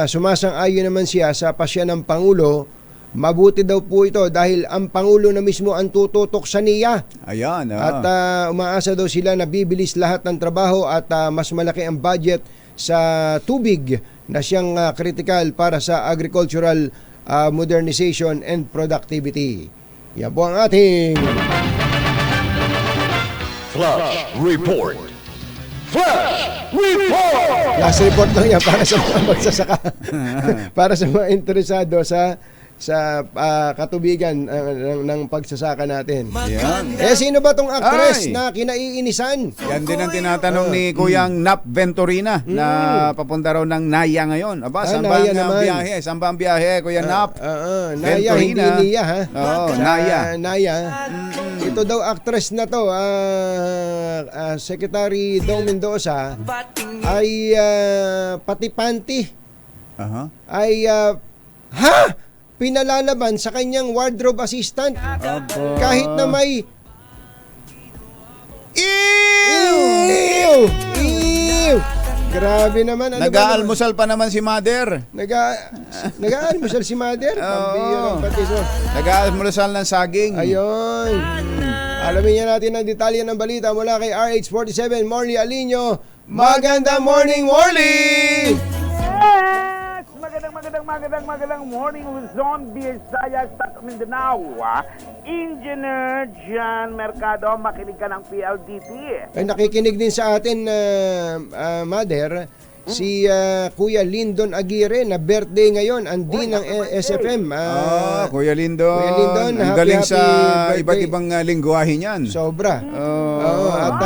Speaker 2: sumasang-ayon naman siya sa pasya ng Pangulo. Mabuti daw po ito dahil ang Pangulo na mismo ang tututok sa NIA.
Speaker 3: Ayan.
Speaker 2: At umaasa daw sila na bibilis lahat ng trabaho at mas malaki ang budget sa tubig na siyang critical para sa agricultural modernization and productivity. Yan po ang ating
Speaker 4: Flash Report. Flash Report!
Speaker 2: last report lang yan para sa mga magsasaka. Para sa mga interesado sa katubigan ng pagsasaka natin.
Speaker 3: Yan.
Speaker 2: Sino ba tong actress na kinaiinisan?
Speaker 3: Yan din ang tinatanong ni Kuyang Nap Venturina na papunta raw ng Naya ngayon. Aba, saan ba ang biyahe? Saan ba ang biyahe, Kuya Nap?
Speaker 2: Naya, hindi Nia, ha?
Speaker 3: Oo, Naya.
Speaker 2: Naya. Ito daw actress na to, Secretary Dong Mendoza, ay pati panty ay pinalalaban sa kanyang wardrobe assistant. Kahit na may Ew! Grabe naman.
Speaker 3: Nag-aalmusal pa naman si Mother.
Speaker 2: Nag-aalmusal si Mother? Pambira ng patiso.
Speaker 3: Nag-aalmusal ng saging.
Speaker 2: Ayun. Alamin niya natin ang detalye ng balita mula kay RH47, Morley Alinio. Magandang morning, Morley!
Speaker 15: Magandang morning, Luzon, Visayas at Mindanao. Engineer John Mercado, makinig ka ng PLDT.
Speaker 2: Ay, nakikinig din sa atin, Mother, si Kuya Lindon Aguirre na birthday ngayon, ang dean ng SFM.
Speaker 3: Kuya Lindon.
Speaker 2: Kuya Lindon,
Speaker 3: ang galing sa iba't ibang lingwahe niyan.
Speaker 2: Sobra. At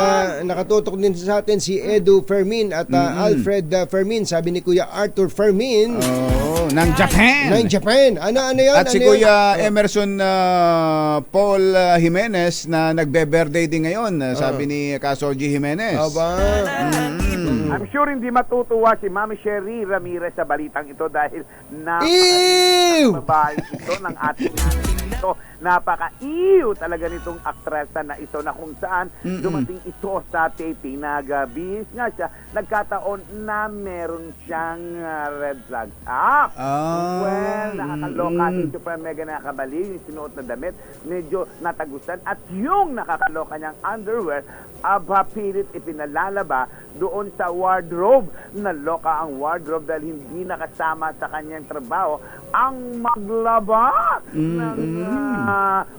Speaker 2: nakatutok din sa atin si Edu Fermin at Alfred Fermin. Sabi ni Kuya Arthur Fermin.
Speaker 3: Ng Japan.
Speaker 2: Ng Japan. Ano yun?
Speaker 3: At si Kuya Emerson Paul Jimenez na nagbe-birthday din ngayon. Sabi ni Kasoji Jimenez.
Speaker 15: I'm sure hindi matutuwa si Mami Sherry Ramirez sa balitang ito dahil babae ito ng ating ito. Napaka-ew talaga nitong aktresa na ito na kung saan dumating ito sa taping. Nag-bihis nga siya. Nagkataon na meron siyang red flag up. Well, nakakaloka si Super Mega nakakabali. Yung sinuot na damit, medyo natagusan. At yung nakakaloka niyang underwear, pilit ipinalalaba doon sa wardrobe. Naloka ang wardrobe dahil hindi nakasama sa kanyang trabaho ang maglaba ng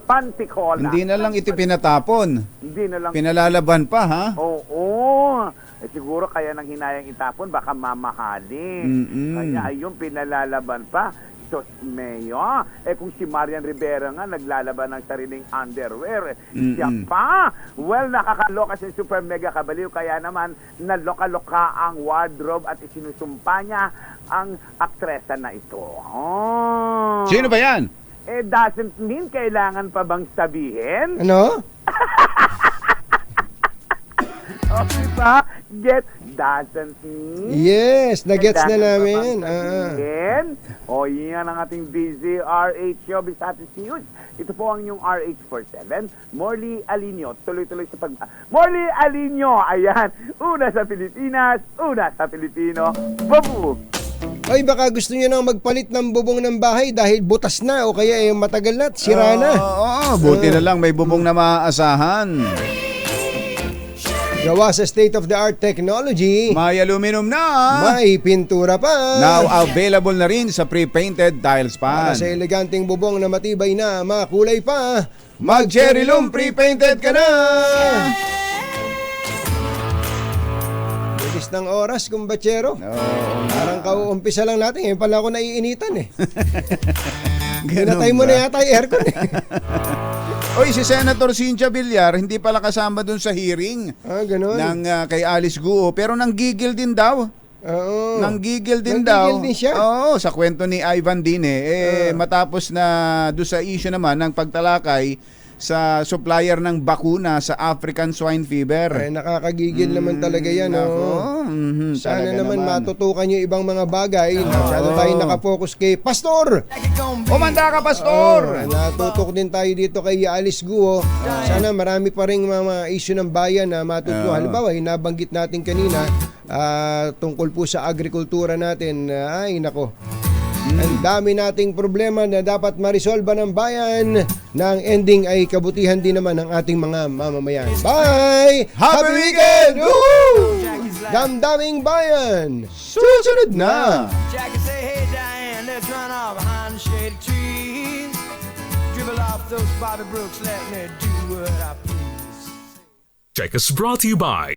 Speaker 15: panty-cola.
Speaker 3: Hindi na lang ito pinatapon.
Speaker 15: Hindi na lang.
Speaker 3: Pinalalaban pa, ha?
Speaker 15: Oo. Siguro kaya nang hinayang itapon, baka mamahalin. Kaya ayun, pinalalaban pa. Diyos mayo. Kung si Marian Rivera nga naglalaban ng sariling underwear, siya pa. Well, nakakaloka si Super Mega Kabaliw, kaya naman naloka-loka ang wardrobe at isinusumpa niya ang aktresa na ito.
Speaker 3: Sino ba yan?
Speaker 15: Doesn't mean kailangan pa bang sabihin?
Speaker 2: Ano?
Speaker 15: Diba?
Speaker 1: doesn't mean.
Speaker 2: Yes, nagets na
Speaker 1: Doesn't
Speaker 2: namin.
Speaker 1: sabihin. O, yan ang ating busy RH Showbiz Attitude. Ito po ang inyong RH47. Morley Alinio. Tuloy-tuloy sa Morley Alinio. Ayan. Una sa Pilipinas, una sa Pilipino. Babu!
Speaker 2: Ay, baka gusto niyo nang magpalit ng bubong ng bahay dahil butas na o kaya matagal na, sira na.
Speaker 3: Oo, buti na lang may bubong na maaasahan.
Speaker 2: Gawa sa state-of-the-art technology.
Speaker 3: May aluminum na.
Speaker 2: May pintura pa.
Speaker 3: Now available na rin sa pre-painted tiles
Speaker 2: Para
Speaker 3: pan.
Speaker 2: sa eleganteng bubong na matibay na, makulay pa.
Speaker 3: Mag-Cherry Loom pre-painted ka na.
Speaker 2: Bilis ng oras, kumbachero. Parang kauumpisa lang natin. Ngayon pala ako naiinitan eh. Pinatay mo na yata yung aircon eh.
Speaker 3: Oy, si Senator Cynthia Villar hindi pala kasama dun sa hearing ng kay Alice Guo, pero nanggigil din daw.
Speaker 2: Oo.
Speaker 3: Nanggigil din
Speaker 2: Nanggigil
Speaker 3: daw.
Speaker 2: din siya.
Speaker 3: Oo, sa kwento ni Ivan Dine, matapos na doon sa issue naman ng pagtalakay sa supplier ng bakuna sa African swine fever.
Speaker 2: Ay, nakakagigil naman talaga yan. Sana naman matutukan yung ibang mga bagay. Masyado tayo nakapokus kay Pastor.
Speaker 3: Umanda ka, Pastor!
Speaker 2: Natutok din tayo dito kay Alice Guo. Sana marami pa rin mga issue ng bayan na matutukan. Halimbawa, yung nabanggit natin kanina tungkol po sa agrikultura natin. Ay, nako. Ang dami nating problema na dapat marisolba ng bayan. Na ang ending ay kabutihan din naman ng ating mga mamamayan. Bye! Happy weekend! Woo! Damdaming bayan! Susunod na!
Speaker 12: Jackie say, hey Diane, let's run off behind the shady trees. Dribble off those Bobby Brooks, let me do what I please.
Speaker 11: Check is brought to you by